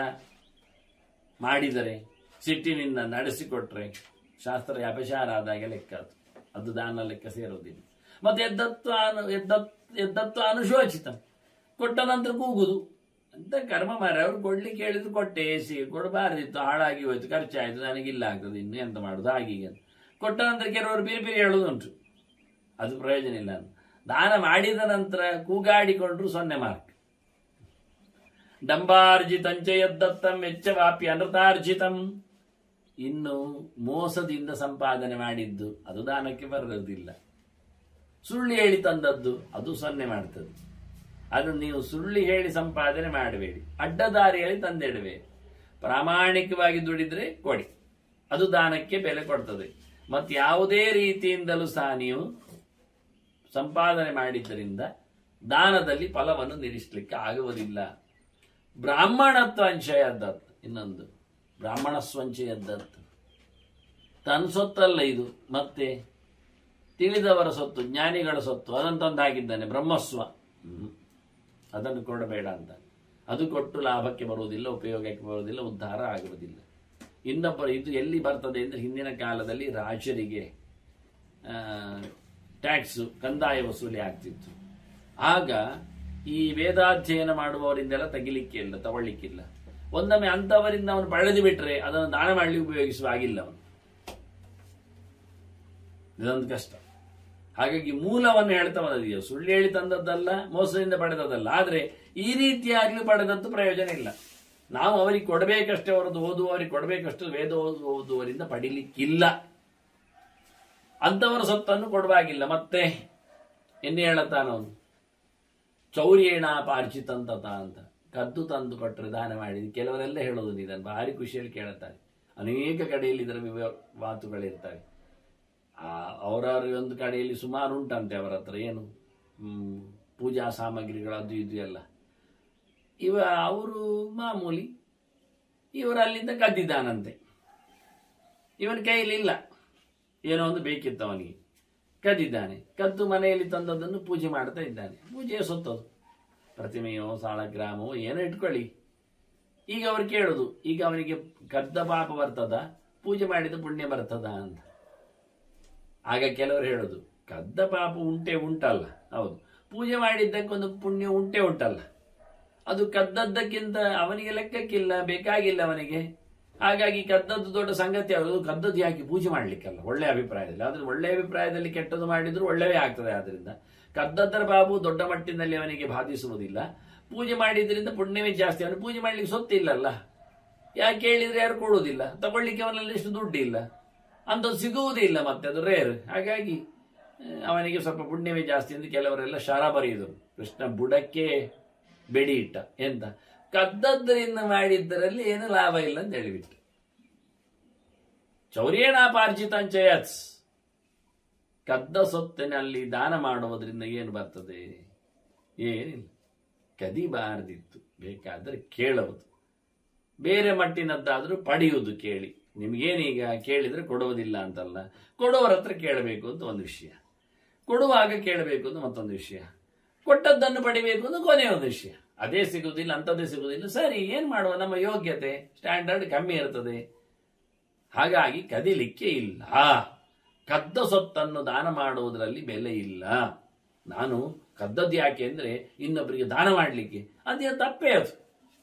ಮಾಡಿದರೆ, ಸಿಟ್ಟಿನಿಂದ ನಡೆಸಿಕೊಟ್ರೆ ಶಾಸ್ತ್ರ ಅಪಚಾರ ಆದಾಗ ಲೆಕ್ಕ ಅದು ದಾನ ಲೆಕ್ಕ ಸೇರೋದಿಲ್ಲ. ಮತ್ತೆ ಎದ್ದತ್ತು ಅನುಶೋಚಿತ, ಕೊಟ್ಟ ನಂತರ ಕೂಗುದು ಅಂತ ಕರ್ಮ ಮಾರ. ಅವ್ರು ಕೊಡ್ಲಿಕ್ಕೆ ಹೇಳಿದ್ರು ಕೊಟ್ಟೆ, ಕೊಡಬಾರ್ದಿತ್ತು, ಹಾಳಾಗಿ ಹೋಯ್ತು, ಖರ್ಚಾಯ್ತು, ನನಗಿಲ್ಲ ಆಗ್ತದೆ, ಇನ್ನು ಎಂತ ಮಾಡುದು ಹಾಗೀಗೆ. ಕೊಟ್ಟ ನಂತರ ಕೆಲವರು ಪಿರಿ ಹೇಳುವುದುಂಟು, ಅದು ಪ್ರಯೋಜನ ಇಲ್ಲ. ದಾನ ಮಾಡಿದ ನಂತರ ಕೂಗಾಡಿಕೊಂಡ್ರು 0 ಮಾರ್ಕ್. ಡಂಬಾರ್ಜಿತಂಚ ಯದ್ದತ್ತಂ ವೆಚ್ಚವಾಪಿ ಅನೃತಾರ್ಜಿತಂ. ಇನ್ನು ಮೋಸದಿಂದ ಸಂಪಾದನೆ ಮಾಡಿದ್ದು ಅದು ದಾನಕ್ಕೆ ಬರೋದಿಲ್ಲ. ಸುಳ್ಳು ಹೇಳಿ ತಂದದ್ದು ಅದು 0 ಮಾಡ್ತದೆ. ಅದು ನೀವು ಸುಳ್ಳು ಹೇಳಿ ಸಂಪಾದನೆ ಮಾಡಬೇಡಿ, ಅಡ್ಡದಾರಿಯಲ್ಲಿ ತಂದಿಡಬೇಡಿ. ಪ್ರಾಮಾಣಿಕವಾಗಿ ದುಡಿದ್ರೆ ಕೊಡಿ, ಅದು ದಾನಕ್ಕೆ ಬೆಲೆ ಕೊಡ್ತದೆ. ಮತ್ತು ಯಾವುದೇ ರೀತಿಯಿಂದಲೂ ಸಹ ನೀವು ಸಂಪಾದನೆ ಮಾಡಿದ್ದರಿಂದ ದಾನದಲ್ಲಿ ಫಲವನ್ನು ನಿರೀಕ್ಷಲಿಕ್ಕೆ ಆಗುವುದಿಲ್ಲ. ಬ್ರಾಹ್ಮಣತ್ವ ಅಂಶಯದ್ದತ್ತು. ಇನ್ನೊಂದು ಬ್ರಾಹ್ಮಣ ಸ್ವಂಚಯದ್ದತ್ತು. ತನ್ನ ಸೊತ್ತಲ್ಲ ಇದು, ಮತ್ತೆ ತಿಳಿದವರ ಸೊತ್ತು, ಜ್ಞಾನಿಗಳ ಸೊತ್ತು, ಅದನ್ನು ತಂದು ಹಾಕಿದ್ದಾನೆ ಬ್ರಹ್ಮಸ್ವ. ಅದನ್ನು ಕೊಡಬೇಡ ಅಂತ. ಅದು ಕೊಟ್ಟು ಲಾಭಕ್ಕೆ ಬರುವುದಿಲ್ಲ, ಉಪಯೋಗಕ್ಕೆ ಬರುವುದಿಲ್ಲ, ಉದ್ಧಾರ ಆಗುವುದಿಲ್ಲ. ಇನ್ನೊಬ್ಬರು ಇದು ಎಲ್ಲಿ ಬರ್ತದೆ ಅಂದರೆ, ಹಿಂದಿನ ಕಾಲದಲ್ಲಿ ರಾಜರಿಗೆ ಟ್ಯಾಕ್ಸು, ಕಂದಾಯ ವಸೂಲಿ ಆಗ್ತಿತ್ತು. ಆಗ ಈ ವೇದಾಧ್ಯಯನ ಮಾಡುವವರಿಂದೆಲ್ಲ ತೆಗಿಲಿಕ್ಕೆ ಇಲ್ಲ, ತಗೊಳ್ಳಿಕ್ಕಿಲ್ಲ. ಒಂದೊಮ್ಮೆ ಅಂಥವರಿಂದ ಅವನು ಪಡೆದು ಬಿಟ್ರೆ ಅದನ್ನು ದಾನ ಮಾಡಲಿಕ್ಕೆ ಉಪಯೋಗಿಸುವ ಆಗಿಲ್ಲ ಅವನು. ಇದೊಂದು ಕಷ್ಟ. ಹಾಗಾಗಿ ಮೂಲವನ್ನು ಹೇಳ್ತಾ ಬಂದಿದೆಯೋ, ಸುಳ್ಳು ಹೇಳಿ ತಂದದ್ದಲ್ಲ, ಮೋಸದಿಂದ ಪಡೆದದ್ದಲ್ಲ. ಆದರೆ ಈ ರೀತಿಯಾಗಲಿ ಪಡೆದದ್ದು ಪ್ರಯೋಜನ ಇಲ್ಲ. ನಾವು ಅವರಿಗೆ ಕೊಡಬೇಕಷ್ಟೇ ಹೊರತು ಓದುವವರಿಗೆ ಕೊಡಬೇಕಷ್ಟು ವೇದ ಓದುವವರಿಂದ ಪಡಿಲಿಕ್ಕಿಲ್ಲ. ಅಂಥವರ ಸೊತ್ತನ್ನು ಕೊಡುವಾಗಿಲ್ಲ. ಮತ್ತೆ ಎನ್ನೆ ಹೇಳತಾನವನು, ಚೌರ್ಯೇಣ ಪಾರ್ಚಿತಂತತ ಅಂತ, ಕದ್ದು ತಂದು ಕೊಟ್ಟರೆ ದಾನ ಮಾಡಿದ. ಕೆಲವರೆಲ್ಲ ಹೇಳೋದು ಇದನ್ನು ಭಾರಿ ಖುಷಿಯಲ್ಲಿ ಕೇಳುತ್ತಾರೆ. ಅನೇಕ ಕಡೆಯಲ್ಲಿ ಇದರ ಮಾತುಗಳಿರ್ತವೆ. ಅವರವ್ರ ಒಂದು ಕಡೆಯಲ್ಲಿ ಸುಮಾರು ಉಂಟಂತೆ ಅವರ ಹತ್ರ, ಏನು ಪೂಜಾ ಸಾಮಗ್ರಿಗಳು ಅದು ಇದು ಎಲ್ಲ. ಅವರು ಮಾಮೂಲಿ, ಇವರು ಅಲ್ಲಿಂದ ಕದ್ದಿದ್ದಾನಂತೆ. ಇವನ ಕೈಯಲ್ಲಿ ಇಲ್ಲ, ಏನೋ ಒಂದು ಬೇಕಿತ್ತು ಅವನಿಗೆ, ಕದ್ದಿದ್ದಾನೆ. ಕದ್ದು ಮನೆಯಲ್ಲಿ ತಂದದ್ದನ್ನು ಪೂಜೆ ಮಾಡ್ತಾ ಇದ್ದಾನೆ. ಪೂಜೆಯ ಸೊತ್ತದು, ಪ್ರತಿಮೆಯೋ ಸಾಳಗ್ರಾಮವೋ ಏನೋ ಇಟ್ಕೊಳ್ಳಿ. ಈಗ ಅವ್ರು ಕೇಳೋದು, ಈಗ ಅವನಿಗೆ ಕದ್ದ ಪಾಪ ಬರ್ತದ, ಪೂಜೆ ಮಾಡಿದ ಪುಣ್ಯ ಬರ್ತದ ಅಂತ. ಆಗ ಕೆಲವರು ಹೇಳೋದು, ಕದ್ದ ಪಾಪ ಉಂಟಲ್ಲ, ಹೌದು, ಪೂಜೆ ಮಾಡಿದ್ದಕ್ಕೊಂದು ಪುಣ್ಯ ಉಂಟಲ್ಲ. ಅದು ಕದ್ದದ್ದಕ್ಕಿಂತ ಅವನಿಗೆ ಲೆಕ್ಕಕ್ಕಿಲ್ಲ, ಬೇಕಾಗಿಲ್ಲ ಅವನಿಗೆ. ಹಾಗಾಗಿ ಕದ್ದದ್ದು ದೊಡ್ಡ ಸಂಗತಿ ಆಗೋದು. ಕದ್ದದ್ದು ಯಾಕೆ ಪೂಜೆ ಮಾಡ್ಲಿಕ್ಕಲ್ಲ, ಒಳ್ಳೆ ಅಭಿಪ್ರಾಯದಲ್ಲಿ. ಆದ್ರೆ ಒಳ್ಳೆ ಅಭಿಪ್ರಾಯದಲ್ಲಿ ಕೆಟ್ಟದ್ದು ಮಾಡಿದ್ರು ಒಳ್ಳೆವೇ ಆಗ್ತದೆ. ಆದ್ರಿಂದ ಕದ್ದದ್ದರ ಬಾಬು ದೊಡ್ಡ ಮಟ್ಟಿನಲ್ಲಿ ಅವನಿಗೆ ಬಾಧಿಸುವುದಿಲ್ಲ. ಪೂಜೆ ಮಾಡಿದ್ರಿಂದ ಪುಣ್ಯವೇ ಜಾಸ್ತಿ. ಅವನು ಪೂಜೆ ಮಾಡ್ಲಿಕ್ಕೆ ಸೊತ್ತಿಲ್ಲಲ್ಲ, ಯಾಕೆ ಹೇಳಿದ್ರೆ ಯಾರು ಕೊಡುವುದಿಲ್ಲ, ತಗೊಳ್ಳಿಕ್ಕೆ ಅವನಲ್ಲಿ ಎಷ್ಟು ದುಡ್ಡು ಇಲ್ಲ, ಅಂಥದ್ದು ಸಿಗುವುದಿಲ್ಲ, ಮತ್ತೆ ಅದು ರೇರ್. ಹಾಗಾಗಿ ಅವನಿಗೆ ಸ್ವಲ್ಪ ಪುಣ್ಯವೇ ಜಾಸ್ತಿ ಎಂದು ಕೆಲವರೆಲ್ಲ ಶಾರ ಬರೆಯುವುದು. ಕೃಷ್ಣ ಬುಡಕ್ಕೆ ಬೆಡಿ ಇಟ್ಟ. ಎಂತ ಕದ್ದದ್ದರಿಂದ ಮಾಡಿದ್ದರಲ್ಲಿ ಏನು ಲಾಭ ಇಲ್ಲ ಅಂತ ಹೇಳಿಬಿಟ್ಟು. ಚೌರ್ಯೇಣಾಪಾರ್ಜಿತಂಚಯತ್ಸ್, ಕದ್ದ ಸೊತ್ತಿನಲ್ಲಿ ದಾನ ಮಾಡುವುದರಿಂದ ಏನು ಬರ್ತದೆ? ಏನಿಲ್ಲ. ಕದಿಬಾರ್ದಿತ್ತು, ಬೇಕಾದರೆ ಕೇಳುವುದು, ಬೇರೆ ಮಟ್ಟಿನದ್ದಾದರೂ ಪಡೆಯುವುದು ಕೇಳಿ. ನಿಮಗೇನೀಗ ಕೇಳಿದ್ರೆ ಕೊಡುವುದಿಲ್ಲ ಅಂತಲ್ಲ, ಕೊಡುವರ ಹತ್ರ ಕೇಳಬೇಕು ಅಂತ ಒಂದು ವಿಷಯ, ಕೊಡುವಾಗ ಕೇಳಬೇಕು ಅಂತ ಮತ್ತೊಂದು ವಿಷಯ, ಕೊಟ್ಟದ್ದನ್ನು ಪಡಿಬೇಕು ಅಂತ ಕೊನೆಯ ಒಂದು ವಿಷಯ. ಅದೇ ಸಿಗುವುದಿಲ್ಲ, ಅಂಥದ್ದೇ ಸಿಗುವುದಿಲ್ಲ, ಸರಿ ಏನು ಮಾಡುವ, ನಮ್ಮ ಯೋಗ್ಯತೆ ಸ್ಟ್ಯಾಂಡರ್ಡ್ ಕಮ್ಮಿ ಇರ್ತದೆ. ಹಾಗಾಗಿ ಕದಿಲಿಕ್ಕೆ ಇಲ್ಲ. ಕದ್ದ ಸೊತ್ತನ್ನು ದಾನ ಮಾಡುವುದರಲ್ಲಿ ಬೆಲೆ ಇಲ್ಲ. ನಾನು ಕದ್ದದ್ದು ಯಾಕೆ ಅಂದ್ರೆ ಇನ್ನೊಬ್ಬರಿಗೆ ದಾನ ಮಾಡಲಿಕ್ಕೆ, ಅದೇ ತಪ್ಪೇ. ಅದು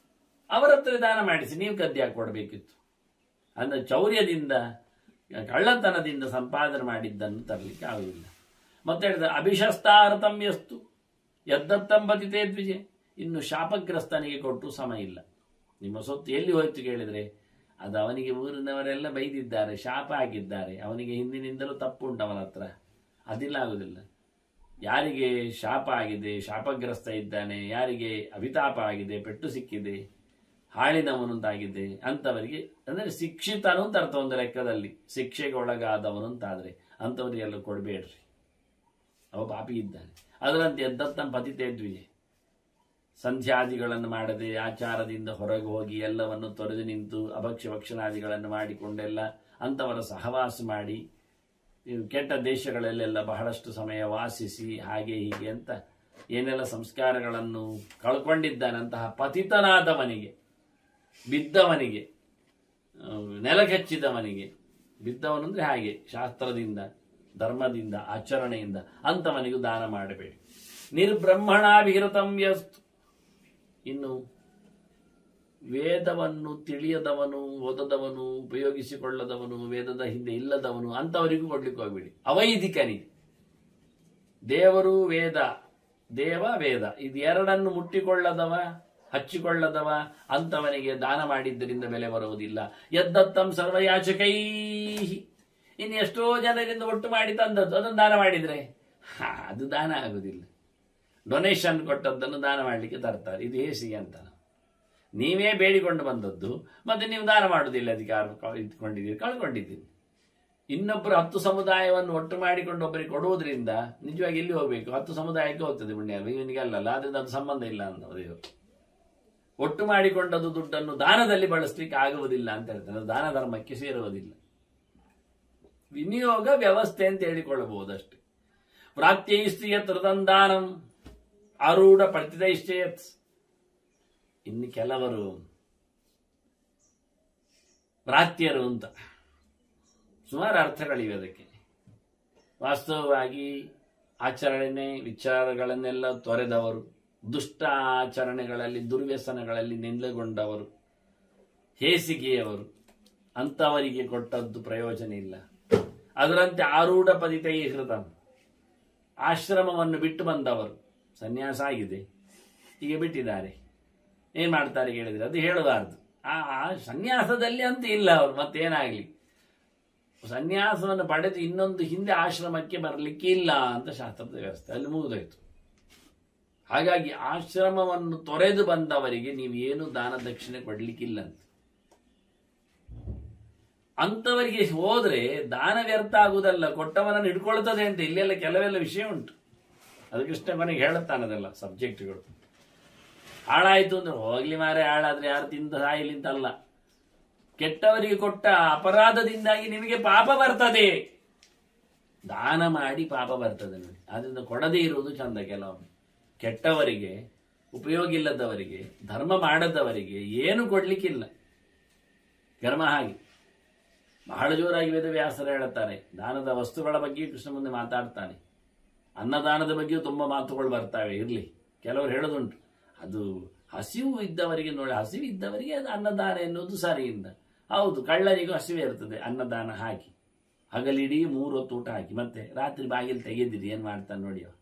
ಅವರ ಹತ್ರ ದಾನ ಮಾಡಿಸಿ, ನೀವು ಕದ್ದು ಯಾಕೆ ಕೊಡಬೇಕಿತ್ತು? ಅಂದ್ರೆ ಚೌರ್ಯದಿಂದ, ಕಳ್ಳತನದಿಂದ ಸಂಪಾದನೆ ಮಾಡಿದ್ದನ್ನು ತರಲಿಕ್ಕೆ ಆಗುವುದಿಲ್ಲ. ಮತ್ತೆ ಹೇಳಿದ ಅಭಿಶಸ್ತಾರ್ಥಂ ಎಷ್ಟು ಯದ್ದತ್ತಂಬತಿತೇ ದ್ವಿಜೆ. ಇನ್ನು ಶಾಪಗ್ರಸ್ತನಿಗೆ ಕೊಟ್ಟು ಸಮ ಇಲ್ಲ. ನಿಮ್ಮ ಸೊತ್ತು ಎಲ್ಲಿ ಹೋಯ್ತು ಕೇಳಿದ್ರೆ, ಅದು ಅವನಿಗೆ ಊರಿನವರೆಲ್ಲ ಬೈದಿದ್ದಾರೆ, ಶಾಪ ಹಾಕಿದ್ದಾರೆ, ಅವನಿಗೆ ಹಿಂದಿನಿಂದಲೂ ತಪ್ಪುಂಟು ಅವನ ಹತ್ರ. ಅದಿಲ್ಲ, ಆಗುದಿಲ್ಲ. ಯಾರಿಗೆ ಶಾಪ ಆಗಿದೆ, ಶಾಪಗ್ರಸ್ತ ಇದ್ದಾನೆ, ಯಾರಿಗೆ ಅವಿತಾಪ ಆಗಿದೆ, ಪೆಟ್ಟು ಸಿಕ್ಕಿದೆ, ಹಾಳಿನವನಂತಾಗಿದೆ ಅಂಥವರಿಗೆ, ಅಂದರೆ ಶಿಕ್ಷಿತನು ಅಂತ ಅರ್ಥ ಒಂದು ಲೆಕ್ಕದಲ್ಲಿ, ಶಿಕ್ಷೆಗೆ ಒಳಗಾದವನು ಅಂತಾದರೆ ಅಂಥವರಿಗೆಲ್ಲ ಕೊಡಬೇಡ್ರಿ, ಅವ ಪಾಪಿ ಇದ್ದಾನೆ. ಅದರಂತೆ ಎದ್ದತ್ತಂ ಪತಿತೇ ದ್ವಿಜೆ, ಸಂಧ್ಯಾದಿಗಳನ್ನು ಮಾಡದೆ ಆಚಾರದಿಂದ ಹೊರಗೆ ಹೋಗಿ ಎಲ್ಲವನ್ನು ತೊರೆದು ನಿಂತು ಅಭಕ್ಷ್ಯ ಭಕ್ಷಣಾದಿಗಳನ್ನು ಮಾಡಿಕೊಂಡೆಲ್ಲ ಅಂಥವರ ಸಹವಾಸ ಮಾಡಿ ಕೆಟ್ಟ ದೇಶಗಳಲ್ಲೆಲ್ಲ ಬಹಳಷ್ಟು ಸಮಯ ವಾಸಿಸಿ ಹಾಗೆ ಹೀಗೆ ಅಂತ ಏನೆಲ್ಲ ಸಂಸ್ಕಾರಗಳನ್ನು ಕಳ್ಕೊಂಡಿದ್ದಾನಂತಹ ಪತಿತನಾದವನಿಗೆ, ಬಿದ್ದವನಿಗೆ, ನೆಲಕಚ್ಚಿದವನಿಗೆ, ಬಿದ್ದವನಂದ್ರೆ ಹಾಗೆ ಶಾಸ್ತ್ರದಿಂದ ಧರ್ಮದಿಂದ ಆಚರಣೆಯಿಂದ ಅಂಥವನಿಗೂ ದಾನ ಮಾಡಬೇಡಿ. ನಿರ್ಬ್ರಹ್ಮಣಾಭಿಹೃತಂ ಯಸ್ತು, ಇನ್ನು ವೇದವನ್ನು ತಿಳಿಯದವನು, ಓದದವನು, ಉಪಯೋಗಿಸಿಕೊಳ್ಳದವನು, ವೇದದ ಹಿಂದೆ ಇಲ್ಲದವನು ಅಂಥವರಿಗೂ ಕೊಡ್ಲಿಕ್ಕೆ ಹೋಗ್ಬೇಡಿ. ಅವೈದಿಕನಿಗೆ, ದೇವರು ವೇದ, ದೇವ ವೇದ ಇದು ಎರಡನ್ನು ಮುಟ್ಟಿಕೊಳ್ಳದವ, ಹಚ್ಚಿಕೊಳ್ಳದವ ಅಂಥವನಿಗೆ ದಾನ ಮಾಡಿದ್ದರಿಂದ ಬೆಲೆ ಬರುವುದಿಲ್ಲ. ಯದ್ದತ್ತಂ ಸರ್ವಯಾಚಕೈ, ಇನ್ನು ಎಷ್ಟೋ ಜನರಿಂದ ಒಟ್ಟು ಮಾಡಿ ತಂದದ್ದು ಅದನ್ನು ದಾನ ಮಾಡಿದ್ರೆ ಅದು ದಾನ ಆಗುದಿಲ್ಲ. ಡೊನೇಷನ್ ಕೊಟ್ಟದ್ದನ್ನು ದಾನ ಮಾಡಲಿಕ್ಕೆ ತರ್ತಾರೆ, ಇದು ಹೇಸಿಗೆ ಅಂತ. ನೀವೇ ಬೇಡಿಕೊಂಡು ಬಂದದ್ದು ಮತ್ತೆ ನೀವು ದಾನ ಮಾಡುವುದಿಲ್ಲ, ಅಧಿಕಾರ ಇಟ್ಕೊಂಡಿದ್ದೀರಿ, ಕಳ್ಕೊಂಡಿದ್ದೀರಿ. ಇನ್ನೊಬ್ಬರು 10 ಸಮುದಾಯವನ್ನು ಒಟ್ಟು ಮಾಡಿಕೊಂಡು ಒಬ್ಬರಿಗೆ ಕೊಡುವುದರಿಂದ ನಿಜವಾಗಿ ಎಲ್ಲಿ ಹೋಗ್ಬೇಕು? 10 ಸಮುದಾಯಕ್ಕೆ ಹೋಗ್ತದೆ ಪುಣ್ಯ, ಇವನಿಗೆ ಅಲ್ಲಲ್ಲ, ಅದರಿಂದ ಅದು ಸಂಬಂಧ ಇಲ್ಲ ಅನ್ನೋದು. ಒಟ್ಟು ಮಾಡಿಕೊಂಡದ್ದು ದುಡ್ಡನ್ನು ದಾನದಲ್ಲಿ ಬಳಸಲಿಕ್ಕೆ ಆಗುವುದಿಲ್ಲ ಅಂತ ಹೇಳ್ತಾರೆ, ದಾನ ಧರ್ಮಕ್ಕೆ ಸೇರುವುದಿಲ್ಲ. ವಿನಿಯೋಗ ವ್ಯವಸ್ಥೆ ಅಂತ ಹೇಳಿಕೊಳ್ಳಬಹುದಷ್ಟೇ. ಪ್ರಾಪ್ತೈಸ್ತ್ರಿಯತ್ ದಾನಂ ಆರೂಢ ಪ್ರತಿದೈಶ್ಚಯತ್. ಇನ್ನು ಕೆಲವರು ಭ್ರಾತ್ಯರು ಅಂತ ಸುಮಾರು ಅರ್ಥಗಳಿವೆ ಅದಕ್ಕೆ. ವಾಸ್ತವವಾಗಿ ಆಚರಣೆ ವಿಚಾರಗಳನ್ನೆಲ್ಲ ತೊರೆದವರು, ದುಷ್ಟ ಆಚರಣೆಗಳಲ್ಲಿ ದುರ್ವ್ಯಸನಗಳಲ್ಲಿ ನಿಂದೆಗೊಂಡವರು, ಹೇಸಿಗೆಯವರು, ಅಂಥವರಿಗೆ ಕೊಟ್ಟದ್ದು ಪ್ರಯೋಜನ ಇಲ್ಲ. ಅದರಂತೆ ಆರೂಢ ಪದಿತೈ ಹೃತಂ, ಆಶ್ರಮವನ್ನು ಬಿಟ್ಟು ಬಂದವರು, ಸನ್ಯಾಸ ಆಗಿದೆ ಈಗ ಬಿಟ್ಟಿದ್ದಾರೆ, ಏನ್ ಮಾಡ್ತಾರೆ ಹೇಳಿದ್ರೆ ಅದು ಹೇಳಬಾರ್ದು. ಆ ಸನ್ಯಾಸದಲ್ಲಿ ಅಂತ ಇಲ್ಲ ಅವರು, ಮತ್ತೇನಾಗ್ಲಿ ಸನ್ಯಾಸವನ್ನು ಪಡೆದು ಇನ್ನೊಂದು ಹಿಂದೆ ಆಶ್ರಮಕ್ಕೆ ಬರಲಿಕ್ಕೆ ಇಲ್ಲ ಅಂತ ಶಾಸ್ತ್ರದ ವ್ಯವಸ್ಥೆ, ಅಲ್ಲಿ ಮುಗಿದೋಯ್ತು. ಹಾಗಾಗಿ ಆಶ್ರಮವನ್ನು ತೊರೆದು ಬಂದವರಿಗೆ ನೀವು ಏನು ದಾನ ದಕ್ಷಿಣೆ ಕೊಡ್ಲಿಕ್ಕಿಲ್ಲ ಅಂತ. ಅಂಥವರಿಗೆ ಹೋದ್ರೆ ದಾನ ವ್ಯರ್ಥ ಆಗುವುದಲ್ಲ, ಕೊಟ್ಟವನನ್ನು ಹಿಡ್ಕೊಳ್ತದೆ ಅಂತ. ಇಲ್ಲೆಲ್ಲ ಕೆಲವೆಲ್ಲ ವಿಷಯ ಉಂಟು, ಅದು ಕೃಷ್ಣ ಕೊನೆಗೆ ಹೇಳುತ್ತಾನದೆಲ್ಲ ಸಬ್ಜೆಕ್ಟ್ಗಳು. ಹಾಳಾಯ್ತು ಅಂದ್ರೆ ಹೋಗ್ಲಿ ಮಾರೆ, ಹಾಳಾದ್ರೆ ಯಾರು ತಿಂದ ಸಾಯಿಲಿ ಅಂತಲ್ಲ, ಕೆಟ್ಟವರಿಗೆ ಕೊಟ್ಟ ಅಪರಾಧದಿಂದಾಗಿ ನಿಮಗೆ ಪಾಪ ಬರ್ತದೆ. ದಾನ ಮಾಡಿ ಪಾಪ ಬರ್ತದೆ ನೋಡಿ, ಅದರಿಂದ ಕೊಡದೇ ಇರುವುದು ಚಂದ. ಕೆಲವೊಮ್ಮೆ ಕೆಟ್ಟವರಿಗೆ, ಉಪಯೋಗ ಇಲ್ಲದವರಿಗೆ, ಧರ್ಮ ಮಾಡದವರಿಗೆ ಏನು ಕೊಡ್ಲಿಕ್ಕಿಲ್ಲ. ಕರ್ಮ ಹಾಗೆ ಬಹಳ ಜೋರಾಗಿ ವೇದವ್ಯಾಸರು ಹೇಳುತ್ತಾರೆ. ದಾನದ ವಸ್ತುಗಳ ಬಗ್ಗೆ ಕೃಷ್ಣ ಮುಂದೆ ಮಾತಾಡ್ತಾನೆ. ಅನ್ನದಾನದ ಬಗ್ಗೆಯೂ ತುಂಬ ಮಾತುಗಳು ಬರ್ತಾವೆ. ಇರಲಿ, ಕೆಲವರು ಹೇಳೋದುಂಟು ಅದು ಹಸಿವು ಇದ್ದವರಿಗೆ ನೋಡಿ, ಹಸಿವು ಇದ್ದವರಿಗೆ ಅದು ಅನ್ನದಾನ ಎನ್ನುವುದು ಸರಿಯಿಂದ. ಹೌದು, ಕಳ್ಳರಿಗೂ ಹಸಿವೆ ಇರ್ತದೆ, ಅನ್ನದಾನ ಹಾಕಿ ಹಗಲಿಡೀ 3 ಹೊತ್ತು ಊಟ ಹಾಕಿ ಮತ್ತೆ ರಾತ್ರಿ ಬಾಗಿಲು ತೆಗೆದಿರಿ, ಏನು ಮಾಡ್ತಾನೆ ನೋಡಿ ಅವ.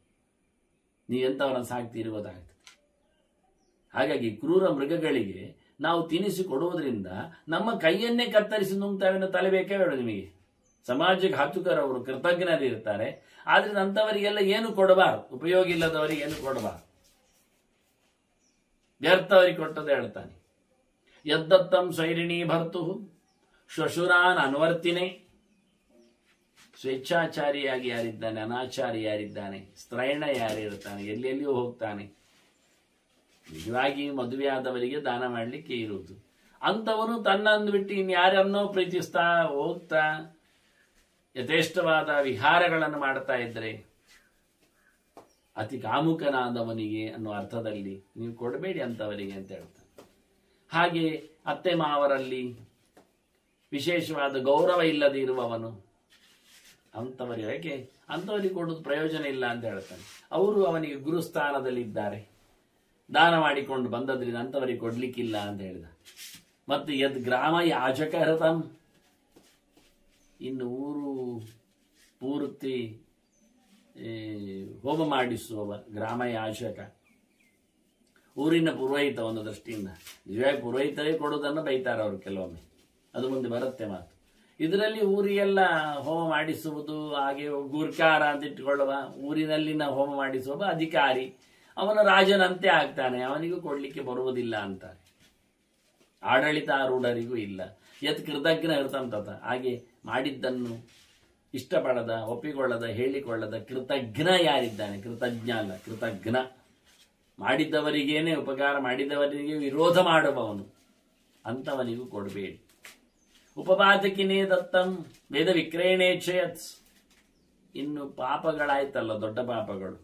ನೀವೆಂಥವ್ರನ್ನ ಸಾಕ್ತೀರಿ ಗೊತ್ತಾಗ್ತದೆ. ಹಾಗಾಗಿ ಕ್ರೂರ ಮೃಗಗಳಿಗೆ ನಾವು ತಿನಿಸಿ ಕೊಡುವುದರಿಂದ ನಮ್ಮ ಕೈಯನ್ನೇ ಕತ್ತರಿಸಿ ನುಂಗ್ತಾವೆನ್ನೋ ತಲೆ ಬೇಕೇ ಬೇಡ ನಿಮಗೆ. ಸಮಾಜಕ್ಕೆ ಹತ್ತುಕರವರು ಕೃತಜ್ಞರಿರ್ತಾರೆ, ಆದ್ರಿಂದ ಅಂಥವರಿಗೆಲ್ಲ ಏನು ಕೊಡಬಾರದು, ಉಪಯೋಗ ಇಲ್ಲದವರಿಗೆ ಏನು ಕೊಡಬಾರದು. ವ್ಯರ್ಥವರಿಗೆ ಕೊಟ್ಟದ್ದು ಹೇಳ್ತಾನೆ. ಯದ್ದತ್ತಂ ಸ್ವೈರಿಣೀ ಭರ್ತು ಶ್ವಶುರಾನ್ ಅನ್ವರ್ತಿನೇ. ಸ್ವೇಚ್ಛಾಚಾರಿಯಾಗಿ ಯಾರಿದ್ದಾನೆ, ಅನಾಚಾರಿ ಯಾರಿದ್ದಾನೆ, ಸ್ತ್ರೈಣ ಯಾರಿರ್ತಾನೆ, ಎಲ್ಲೆಲ್ಲಿಯೂ ಹೋಗ್ತಾನೆ, ನಿಜವಾಗಿ ಮದುವೆಯಾದವರಿಗೆ ದಾನ ಮಾಡಲಿಕ್ಕೆ ಇರುವುದು. ಅಂಥವನು ತನ್ನನ್ನು ಬಿಟ್ಟು ಇನ್ಯಾರನ್ನೋ ಪ್ರೀತಿಸ್ತಾ ಹೋಗ್ತಾ ಯಥೇಷ್ಟವಾದ ವಿಹಾರಗಳನ್ನು ಮಾಡ್ತಾ ಇದ್ರೆ ಅತಿ ಕಾಮುಕನಾದವನಿಗೆ ಅನ್ನೋ ಅರ್ಥದಲ್ಲಿ ನೀವು ಕೊಡಬೇಡಿ ಅಂಥವರಿಗೆ ಅಂತ ಹೇಳ್ತಾನೆ. ಹಾಗೆ ಅತ್ತೆ ಮಾವರಲ್ಲಿ ವಿಶೇಷವಾದ ಗೌರವ ಇಲ್ಲದೆ ಇರುವವನು, ಅಂಥವರಿಗೆ ಅಂಥವರಿಗೆ ಕೊಡೋದು ಪ್ರಯೋಜನ ಇಲ್ಲ ಅಂತ ಹೇಳ್ತಾನೆ. ಅವರು ಅವನಿಗೆ ಗುರುಸ್ಥಾನದಲ್ಲಿದ್ದಾರೆ, ದಾನ ಮಾಡಿಕೊಂಡು ಬಂದದ್ರಿಂದ ಅಂಥವರಿಗೆ ಕೊಡ್ಲಿಕ್ಕಿಲ್ಲ ಅಂತ ಹೇಳಿದ. ಮತ್ತು ಯದ್ ಗ್ರಾಮ ಯಾಜಕ ಹೃತಂ, ಇನ್ನು ಊರು ಪೂರ್ತಿ ಹೋಮ ಮಾಡಿಸುವವ ಗ್ರಾಮ ಯಾಜಕ, ಊರಿನ ಪುರೋಹಿತ. ಒಂದು ದೃಷ್ಟಿಯಿಂದ ನಿಜವಾಗಿ ಪುರೋಹಿತರೇ ಕೊಡುವುದನ್ನು ಬೈತಾರೆ ಅವರು ಕೆಲವೊಮ್ಮೆ, ಅದು ಮುಂದೆ ಬರುತ್ತೆ ಮಾತು. ಇದರಲ್ಲಿ ಊರಿಗೆಲ್ಲ ಹೋಮ ಮಾಡಿಸುವುದು, ಹಾಗೆ ಗೂರ್ಖಾರ ಅಂತ ಇಟ್ಟುಕೊಳ್ಳುವ, ಊರಿನಲ್ಲಿನ ಹೋಮ ಮಾಡಿಸುವ ಅಧಿಕಾರಿ ಅವನ ರಾಜನಂತೆ ಆಗ್ತಾನೆ, ಅವನಿಗೂ ಕೊಡ್ಲಿಕ್ಕೆ ಬರುವುದಿಲ್ಲ ಅಂತಾರೆ. ಆಡಳಿತಾರೂಢರಿಗೂ ಇಲ್ಲ. ಯತ್ ಕೃತಜ್ಞ ಇರ್ತಂತ, ಹಾಗೆ ಮಾಡಿದ್ದನ್ನು ಇಷ್ಟಪಡದ, ಒಪ್ಪಿಕೊಳ್ಳದ, ಹೇಳಿಕೊಳ್ಳದ ಕೃತಜ್ಞ ಯಾರಿದ್ದಾನೆ, ಕೃತಜ್ಞ ಅಲ್ಲ ಕೃತಜ್ಞ, ಮಾಡಿದ್ದವರಿಗೇನೆ ಉಪಕಾರ ಮಾಡಿದವರಿಗೆ ವಿರೋಧ ಮಾಡುವವನು, ಅಂತವನಿಗೂ ಕೊಡಬೇಡಿ. ಉಪಪಾತಕಿನೇ ದತ್ತಂ ವೇದ ವಿಕ್ರಯಣೇಚ್ಛಯತ್. ಇನ್ನು ಪಾಪಗಳಾಯ್ತಲ್ಲ, ದೊಡ್ಡ ಪಾಪಗಳು,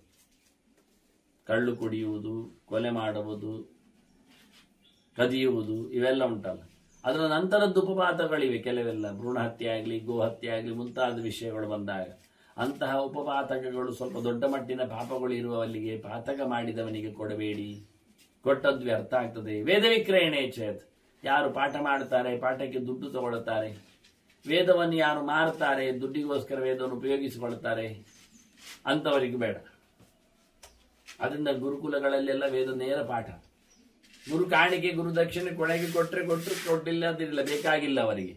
ಕಳ್ಳು ಕುಡಿಯುವುದು, ಕೊಲೆ ಮಾಡುವುದು, ಕದಿಯುವುದು, ಇವೆಲ್ಲ ಉಂಟಲ್ಲ. ಅದರ ನಂತರದ್ದು ಉಪಪಾತಗಳಿವೆ ಕೆಲವೆಲ್ಲ, ಭ್ರೂಣ ಹತ್ಯೆ ಆಗಲಿ, ಗೋಹತ್ಯೆ ಆಗಲಿ, ಮುಂತಾದ ವಿಷಯಗಳು ಬಂದಾಗ ಅಂತಹ ಉಪಪಾತಕಗಳು, ಸ್ವಲ್ಪ ದೊಡ್ಡ ಮಟ್ಟಿನ ಪಾಪಗಳು ಇರುವವಲ್ಲಿಗೆ ಪಾತಕ ಮಾಡಿದವನಿಗೆ ಕೊಡಬೇಡಿ, ಕೊಟ್ಟದ್ದು ವ್ಯರ್ಥ ಆಗ್ತದೆ. ವೇದ ವಿಕ್ರಯಣೇಚ್ಛಯತ್. ಯಾರು ಪಾಠ ಮಾಡ್ತಾರೆ, ಪಾಠಕ್ಕೆ ದುಡ್ಡು ತಗೊಳ್ಳುತ್ತಾರೆ, ವೇದವನ್ನು ಯಾರು ಮಾರುತ್ತಾರೆ, ದುಡ್ಡಿಗೋಸ್ಕರ ವೇದವನ್ನು ಉಪಯೋಗಿಸಿಕೊಳ್ತಾರೆ, ಅಂಥವರಿಗೂ ಬೇಡ. ಅದರಿಂದ ಗುರುಕುಲಗಳಲ್ಲೆಲ್ಲ ವೇದ ನೇರ ಪಾಠ. ಗುರು ಕಾಣಿಕೆ, ಗುರು ದಕ್ಷಿಣೆ ಕೊನೆಗೆ ಕೊಟ್ಟರೆ ಕೊಟ್ಟರು, ಕೊಟ್ಟಿಲ್ಲ ಅದಿಲ್ಲ, ಬೇಕಾಗಿಲ್ಲ ಅವರಿಗೆ.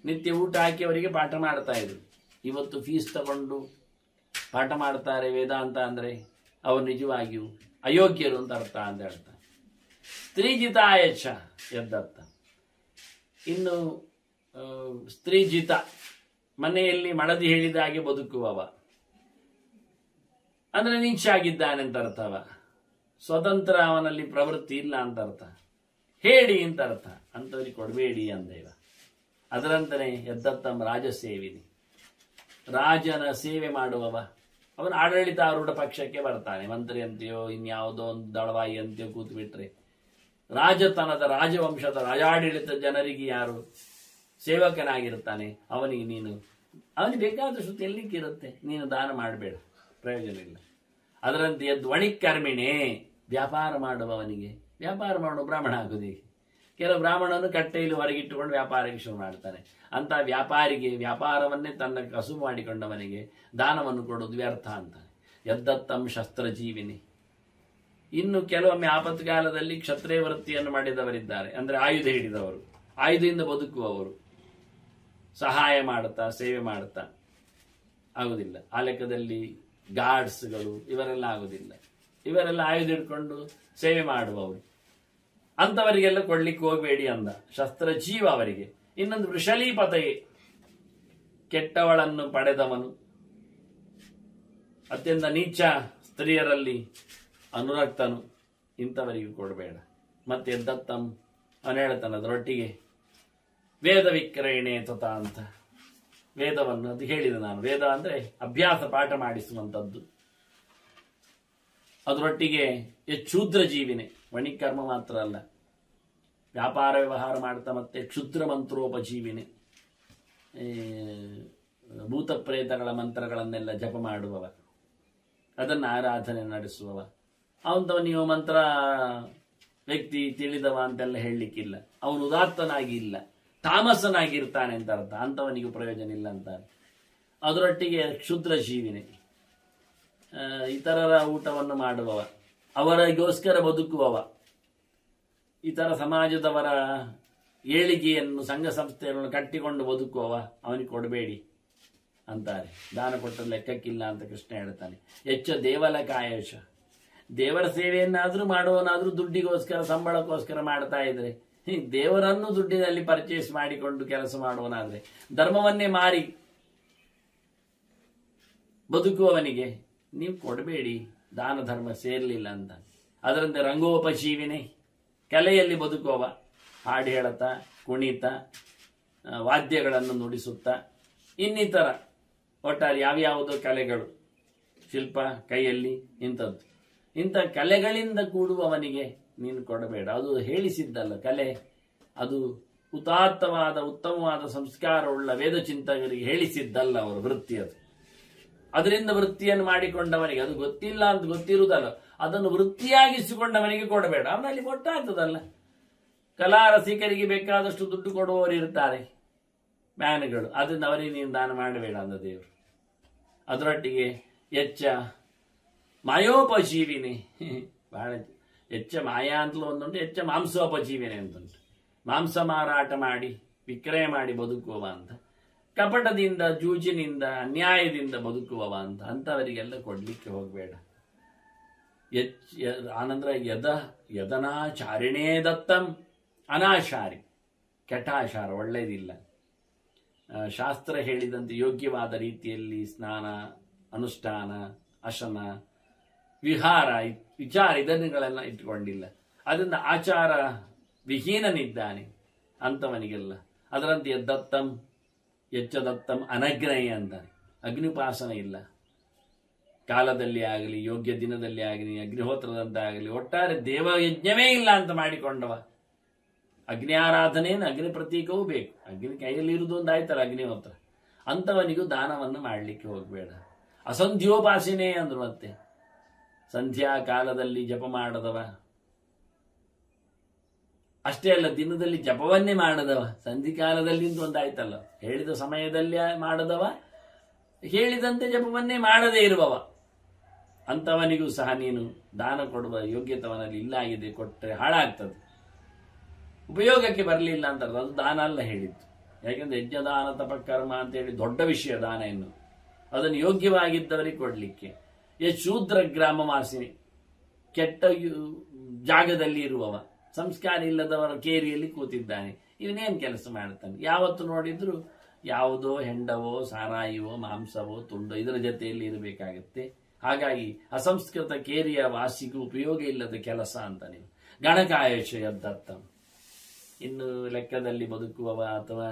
ನಿತ್ಯ ಊಟ ಹಾಕಿ ಅವರಿಗೆ ಪಾಠ ಮಾಡ್ತಾ ಇದ್ರು. ಇವತ್ತು ಫೀಸ್ ತಗೊಂಡು ಪಾಠ ಮಾಡ್ತಾರೆ ವೇದಾಂತ ಅಂದರೆ ಅವರು ನಿಜವಾಗಿಯೂ ಅಯೋಗ್ಯರು ಅಂತ ಅರ್ಥ ಅಂತ ಹೇಳ್ತಾರೆ. ಸ್ತ್ರೀಜಿತಾಯಚ್ಛ ಎದ್ದರ್ಥ. ಇನ್ನು ಸ್ತ್ರೀಜಿತ, ಮನೆಯಲ್ಲಿ ಮಡದಿ ಹೇಳಿದ ಹಾಗೆ ಬದುಕುವವ ಅಂದ್ರೆ ನೀಚಾಗಿದ್ದಾನೆ ಅಂತ ಅರ್ಥವ. ಸ್ವತಂತ್ರ ಅವನಲ್ಲಿ ಪ್ರವೃತ್ತಿ ಇಲ್ಲ ಅಂತ ಅರ್ಥ. ಹೇಳಿ ಅಂತ ಅರ್ಥ. ಅಂಥವ್ರಿಗೆ ಕೊಡಬೇಡಿ ಅಂದೇವ. ಅದರಂತನೇ ಎದ್ದತ್ತಂ ರಾಜಸೇವಿನಿ, ರಾಜನ ಸೇವೆ ಮಾಡುವವ. ಅವನು ಆಡಳಿತಾರೂಢ ಪಕ್ಷಕ್ಕೆ ಬರ್ತಾನೆ, ಮಂತ್ರಿ ಅಂತೆಯೋ ಇನ್ಯಾವುದೋ ಒಂದು ದಳವಾಯಿ ಅಂತೆಯೋ ಕೂತು ಬಿಟ್ರೆ, ರಾಜತನದ, ರಾಜವಂಶದ, ರಾಜಾಡಳಿತ ಜನರಿಗೆ ಯಾರು ಸೇವಕನಾಗಿರ್ತಾನೆ ಅವನಿಗೆ ಅವನಿಗೆ ಬೇಕಾದಷ್ಟು ತೆಲ್ಲಿಕ್ಕಿರುತ್ತೆ, ನೀನು ದಾನ ಮಾಡಬೇಡ, ಪ್ರಯೋಜನ ಇಲ್ಲ. ಅದರಂತೆ ಧ್ವಣಿಕರ್ಮಿಣೆ, ವ್ಯಾಪಾರ ಮಾಡುವವನಿಗೆ. ವ್ಯಾಪಾರ ಮಾಡುವ ಬ್ರಾಹ್ಮಣ ಆಗುವುದಿಗೆ. ಕೆಲವು ಬ್ರಾಹ್ಮಣನು ಕಟ್ಟೆಯಲ್ಲಿ ಹೊರಗಿಟ್ಟುಕೊಂಡು ವ್ಯಾಪಾರಕ್ಕೆ ಶುರು ಮಾಡ್ತಾನೆ. ಅಂತ ವ್ಯಾಪಾರಿಗೆ, ವ್ಯಾಪಾರವನ್ನೇ ತನ್ನ ಕಸುಬು ಮಾಡಿಕೊಂಡವನಿಗೆ ದಾನವನ್ನು ಕೊಡುವುದು ವ್ಯರ್ಥ ಅಂತಾನೆ. ಯದ್ದತ್ತಂ ಶಸ್ತ್ರಜೀವಿನಿ. ಇನ್ನು ಕೆಲವೊಮ್ಮೆ ಆಪತ್ಕಾಲದಲ್ಲಿ ಕ್ಷತ್ರಿಯ ವೃತ್ತಿಯನ್ನು ಮಾಡಿದವರಿದ್ದಾರೆ, ಅಂದ್ರೆ ಆಯುಧ ಹಿಡಿದವರು, ಆಯುಧದಿಂದ ಬದುಕುವವರು, ಸಹಾಯ ಮಾಡುತ್ತಾ ಸೇವೆ ಮಾಡುತ್ತಾ ಆಗುವುದಿಲ್ಲ. ಆ ಲೆಕ್ಕದಲ್ಲಿ ಗಾರ್ಡ್ಸ್ಗಳು ಇವರೆಲ್ಲ ಆಗುವುದಿಲ್ಲ. ಇವರೆಲ್ಲ ಆಯುಧ ಹಿಡ್ಕೊಂಡು ಸೇವೆ ಮಾಡುವವರು, ಅಂಥವರಿಗೆಲ್ಲ ಕೊಡ್ಲಿಕ್ಕೆ ಹೋಗಬೇಡಿ ಅಂದ. ಶಸ್ತ್ರಜೀವ ಅವರಿಗೆ. ಇನ್ನೊಂದು ವೃಷಲೀಪತೆಯೇ, ಕೆಟ್ಟವಳನ್ನು ಪಡೆದವನು, ಅತ್ಯಂತ ನೀಚ ಸ್ತ್ರೀಯರಲ್ಲಿ ಅನುರಕ್ತನು, ಇಂಥವರಿಗೂ ಕೊಡಬೇಡ. ಮತ್ತೆ ಎದ್ದತ್ತಂ ಅವನು ಹೇಳ್ತಾನೆ ಅದರೊಟ್ಟಿಗೆ ವೇದ ವಿಕ್ರಯಣೆ ತತ ಅಂತ. ವೇದವನ್ನು ಅದು ಹೇಳಿದೆ ನಾನು. ವೇದ ಅಂದ್ರೆ ಅಭ್ಯಾಸ, ಪಾಠ ಮಾಡಿಸುವಂಥದ್ದು. ಅದರೊಟ್ಟಿಗೆ ಕ್ಷುದ್ರ ಜೀವಿನೇ, ವಣಿಕರ್ಮ ಮಾತ್ರ ಅಲ್ಲ, ವ್ಯಾಪಾರ ವ್ಯವಹಾರ ಮಾಡ್ತಾ ಮತ್ತೆ ಕ್ಷುದ್ರ ಮಂತ್ರೋಪಜೀವಿನೇ, ಭೂತ ಪ್ರೇತಗಳ ಮಂತ್ರಗಳನ್ನೆಲ್ಲ ಜಪ ಮಾಡುವವ, ಅದನ್ನು ಆರಾಧನೆ ನಡೆಸುವವ. ಅವಂತವ ನೀವು ಮಂತ್ರ ವ್ಯಕ್ತಿ ತಿಳಿದವ ಅಂತೆಲ್ಲ ಹೇಳಲಿಕ್ಕಿಲ್ಲ. ಅವನು ಉದಾತ್ತನಾಗಿ ಇಲ್ಲ, ತಾಮಸನಾಗಿರ್ತಾನೆ ಅಂತ ಅರ್ಥ. ಅಂಥವನಿಗೂ ಪ್ರಯೋಜನ ಇಲ್ಲ ಅಂತಾರೆ. ಅದರೊಟ್ಟಿಗೆ ಕ್ಷುದ್ರ ಜೀವಿನೇ, ಇತರರ ಊಟವನ್ನು ಮಾಡುವವ, ಅವರಿಗೋಸ್ಕರ ಬದುಕುವವ, ಇತರ ಸಮಾಜದವರ ಏಳಿಗೆಯನ್ನು, ಸಂಘ ಸಂಸ್ಥೆಗಳನ್ನು ಕಟ್ಟಿಕೊಂಡು ಬದುಕುವವ, ಅವನಿಗೆ ಕೊಡಬೇಡಿ ಅಂತಾರೆ. ದಾನ ಕೊಟ್ಟ ಲೆಕ್ಕಕ್ಕಿಲ್ಲ ಅಂತ ಕೃಷ್ಣ ಹೇಳ್ತಾನೆ. ಹೆಚ್ಚು ದೇವಲ ಕಾಯಶ, ದೇವರ ಸೇವೆಯನ್ನಾದ್ರೂ ಮಾಡುವವನಾದ್ರೂ ದುಡ್ಡಿಗೋಸ್ಕರ, ಸಂಬಳಕ್ಕೋಸ್ಕರ ಮಾಡ್ತಾ ಇದ್ರೆ, ದೇವರನ್ನು ದುಡ್ಡಿನಲ್ಲಿ ಪರ್ಚೇಸ್ ಮಾಡಿಕೊಂಡು ಕೆಲಸ ಮಾಡುವನಾದ್ರೆ, ಧರ್ಮವನ್ನೇ ಮಾರಿ ಬದುಕುವವನಿಗೆ ನೀವು ಕೊಡಬೇಡಿ, ದಾನ ಧರ್ಮ ಸೇರಲಿಲ್ಲ ಅಂತ. ಅದರಂತೆ ರಂಗೋಪಜೀವಿನೇ, ಕಲೆಯಲ್ಲಿ ಬದುಕುವವ, ಹಾಡು ಹೇಳುತ್ತಾ, ಕುಣಿತ, ವಾದ್ಯಗಳನ್ನು ನುಡಿಸುತ್ತಾ, ಇನ್ನಿತರ ಒಟ್ಟಾರೆ ಯಾವ್ಯಾವುದೋ ಕಲೆಗಳು, ಶಿಲ್ಪ, ಕೈಯಲ್ಲಿ ಇಂಥದ್ದು, ಇಂಥ ಕಲೆಗಳಿಂದ ಕೂಡುವವನಿಗೆ ನೀನು ಕೊಡಬೇಡ. ಅದು ಹೇಳಿಸಿದ್ದಲ್ಲ ಕಲೆ, ಅದು ಉದಾತ್ತವಾದ ಉತ್ತಮವಾದ ಸಂಸ್ಕಾರವುಳ್ಳ ವೇದ ಚಿಂತಕರಿಗೆ ಹೇಳಿಸಿದ್ದಲ್ಲ ಅವರ ವೃತ್ತಿ. ಅದು ಅದರಿಂದ ವೃತ್ತಿಯನ್ನು ಮಾಡಿಕೊಂಡವನಿಗೆ, ಅದು ಗೊತ್ತಿಲ್ಲ ಅಂತ ಗೊತ್ತಿರುವುದಲ್ಲ, ಅದನ್ನು ವೃತ್ತಿಯಾಗಿಸಿಕೊಂಡವನಿಗೆ ಕೊಡಬೇಡ. ಅವನಲ್ಲಿ ಕೊಟ್ಟಾಗ್ತದಲ್ಲ. ಕಲಾ ರಸಿಕರಿಗೆ ಬೇಕಾದಷ್ಟು ದುಡ್ಡು ಕೊಡುವವರು ಇರ್ತಾರೆ, ಮ್ಯಾನ್ಗಳು, ಅದರಿಂದ ಅವರಿಗೆ ನೀನು ದಾನ ಮಾಡಬೇಡ ಅಂದ ದೇವರು. ಅದರೊಟ್ಟಿಗೆ ಎಚ್ಚ ಮಾಯೋಪಜೀವಿನಿ, ಬಹಳ ಹೆಚ್ಚ ಮಾಯಾ ಅಂತಲೂ ಒಂದುಂಟು, ಹೆಚ್ಚ ಮಾಂಸೋಪಜೀವಿನಿ ಅಂತುಂಟು. ಮಾಂಸ ಮಾರಾಟ ಮಾಡಿ ವಿಕ್ರಯ ಮಾಡಿ ಬದುಕುವ ಅಂತ. ಕಪಟದಿಂದ, ಜೂಜಿನಿಂದ, ಅನ್ಯಾಯದಿಂದ ಬದುಕುವವ ಅಂತ ಅಂಥವರಿಗೆಲ್ಲ ಕೊಡ್ಲಿಕ್ಕೆ ಹೋಗಬೇಡ. ಆನಂದ್ರ ಯದನಾಚಾರಿಣೇ ದತ್ತಂ ಅನಾಶಾರಿ, ಕೆಟ್ಟಾಚಾರ ಒಳ್ಳೆಯದಿಲ್ಲ. ಶಾಸ್ತ್ರ ಹೇಳಿದಂತೆ ಯೋಗ್ಯವಾದ ರೀತಿಯಲ್ಲಿ ಸ್ನಾನ, ಅನುಷ್ಠಾನ, ಅಶನ, ವಿಹಾರ, ವಿಚಾರ ಇದನ್ನುಗಳೆಲ್ಲ ಇಟ್ಟುಕೊಂಡಿಲ್ಲ. ಅದರಿಂದ ಆಚಾರ ವಿಹೀನನಿದ್ದಾನೆ ಅಂಥವನಿಗೆಲ್ಲ. ಅದರಂತೆ ದತ್ತಂ ದತ್ತಂ ಅನಗ್ನಯ ಅಂತಾನೆ. ಅಗ್ನಿಪಾಸನ ಇಲ್ಲ ಕಾಲದಲ್ಲಿ ಆಗಲಿ, ಯೋಗ್ಯ ದಿನದಲ್ಲಿ ಆಗಲಿ, ಅಗ್ನಿಹೋತ್ರದಂತಾಗಲಿ, ಒಟ್ಟಾರೆ ದೇವಯಜ್ಞವೇ ಇಲ್ಲ ಅಂತ ಮಾಡಿಕೊಂಡವ. ಅಗ್ನಿ ಆರಾಧನೆಯನ್ನು ಅಗ್ನಿ ಪ್ರತೀಕವೂ ಬೇಕು. ಅಗ್ನಿ ಕೈಯಲ್ಲಿ ಇರುವುದು ಒಂದು ಆಯ್ತಲ್ಲ ಅಗ್ನಿಹೋತ್ರ. ಅಂಥವನಿಗೂ ದಾನವನ್ನು ಮಾಡಲಿಕ್ಕೆ ಹೋಗಬೇಡ. ಅಸಂಧ್ಯೋಪಾಸನೆ ಅಂದ್ರು. ಮತ್ತೆ ಸಂಧ್ಯಾ ಕಾಲದಲ್ಲಿ ಜಪ ಮಾಡದವ, ಅಷ್ಟೇ ಅಲ್ಲ ದಿನದಲ್ಲಿ ಜಪವನ್ನೇ ಮಾಡದವ, ಸಂಧಿಕಾಲದಲ್ಲಿ ಒಂದಾಯ್ತಲ್ಲ, ಹೇಳಿದ ಸಮಯದಲ್ಲಿ ಮಾಡದವ, ಹೇಳಿದಂತೆ ಜಪವನ್ನೇ ಮಾಡದೇ ಇರುವವ, ಅಂಥವನಿಗೂ ಸಹ ನೀನು ದಾನ ಕೊಡುವ ಯೋಗ್ಯತವನಲ್ಲಿ ಇಲ್ಲ ಆಗಿದೆ, ಕೊಟ್ಟರೆ ಹಾಳಾಗ್ತದೆ, ಉಪಯೋಗಕ್ಕೆ ಬರಲಿಲ್ಲ ಅಂತಾರೆ. ಅದು ದಾನ ಅಲ್ಲ ಹೇಳಿದ್ದು. ಯಾಕೆಂದ್ರೆ ಯಜ್ಞದಾನ ತಪಕರ್ಮ ಅಂತೇಳಿ ದೊಡ್ಡ ವಿಷಯ ದಾನ ಎನ್ನು. ಅದನ್ನು ಯೋಗ್ಯವಾಗಿದ್ದವರಿಗೆ ಕೊಡಲಿಕ್ಕೆ. ಶೂದ್ರ ಗ್ರಾಮವಾಸಿನಿ, ಕೆಟ್ಟ ಜಾಗದಲ್ಲಿ ಇರುವವ, ಸಂಸ್ಕಾರ ಇಲ್ಲದವರ ಕೇರಿಯಲ್ಲಿ ಕೂತಿದ್ದಾನೆ, ಇವನೇನು ಕೆಲಸ ಮಾಡ್ತಾನೆ? ಯಾವತ್ತು ನೋಡಿದ್ರು ಯಾವುದೋ ಹೆಂಡವೋ, ಸಾರಾಯಿವೋ, ಮಾಂಸವೋ, ತುಂಡೋ ಇದರ ಜೊತೆಯಲ್ಲಿ ಇರಬೇಕಾಗತ್ತೆ. ಹಾಗಾಗಿ ಅಸಂಸ್ಕೃತ ಕೇರಿಯ ವಾಸಿಗೂ ಉಪಯೋಗ ಇಲ್ಲದ ಕೆಲಸ ಅಂತ ನೀವು. ಗಣಕಾಯಶಯದ್ದತ್ತ, ಇನ್ನು ಲೆಕ್ಕದಲ್ಲಿ ಬದುಕುವವ ಅಥವಾ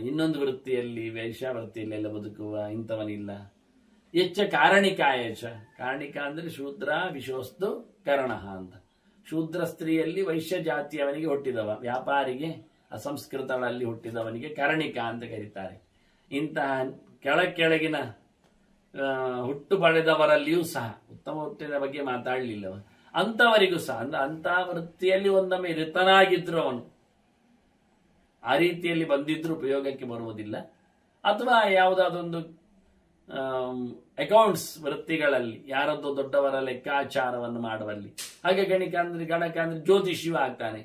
ಇನ್ನೊಂದು ವೃತ್ತಿಯಲ್ಲಿ, ವೈಶ್ಯಾವೃತ್ತಿಯಲ್ಲಿ ಎಲ್ಲ ಬದುಕುವ ಇಂಥವನಿಲ್ಲ. ಕಾರಣಿಕಾಯಚ, ಕಾರಣಿಕ ಅಂದ್ರೆ ಶೂದ್ರ ವಿಶೋಸ್ತು ಕರ್ಣ ಅಂತ. ಶೂದ್ರ ಸ್ತ್ರೀಯಲ್ಲಿ ವೈಶ್ಯ ಜಾತಿಯವನಿಗೆ ಹುಟ್ಟಿದವ, ವ್ಯಾಪಾರಿಗೆ ಅಸಂಸ್ಕೃತಗಳಲ್ಲಿ ಹುಟ್ಟಿದವನಿಗೆ ಕರ್ಣಿಕ ಅಂತ ಕರೀತಾರೆ. ಇಂತಹ ಕೆಳಗಿನ ಹುಟ್ಟು ಪಡೆದವರಲ್ಲಿಯೂ ಸಹ, ಉತ್ತಮ ಹುಟ್ಟಿನ ಬಗ್ಗೆ ಮಾತಾಡಲಿಲ್ಲವ, ಅಂಥವರಿಗೂ ಸಹ ಅಂದ್ರೆ ಅಂಥ ವೃತ್ತಿಯಲ್ಲಿ ಒಂದೊಮ್ಮೆ ರಿತನಾಗಿದ್ರು ಅವನು, ಆ ರೀತಿಯಲ್ಲಿ ಬಂದಿದ್ರು ಉಪಯೋಗಕ್ಕೆ ಬರುವುದಿಲ್ಲ. ಅಥವಾ ಯಾವುದಾದೊಂದು ಅಕೌಂಟ್ಸ್ ವೃತ್ತಿಗಳಲ್ಲಿ ಯಾರದ್ದು ದೊಡ್ಡವರ ಲೆಕ್ಕಾಚಾರವನ್ನು ಮಾಡುವಲ್ಲಿ, ಹಾಗೆ ಗಣಕ ಅಂದ್ರೆ ಜ್ಯೋತಿಷಿಯೂ ಆಗ್ತಾನೆ.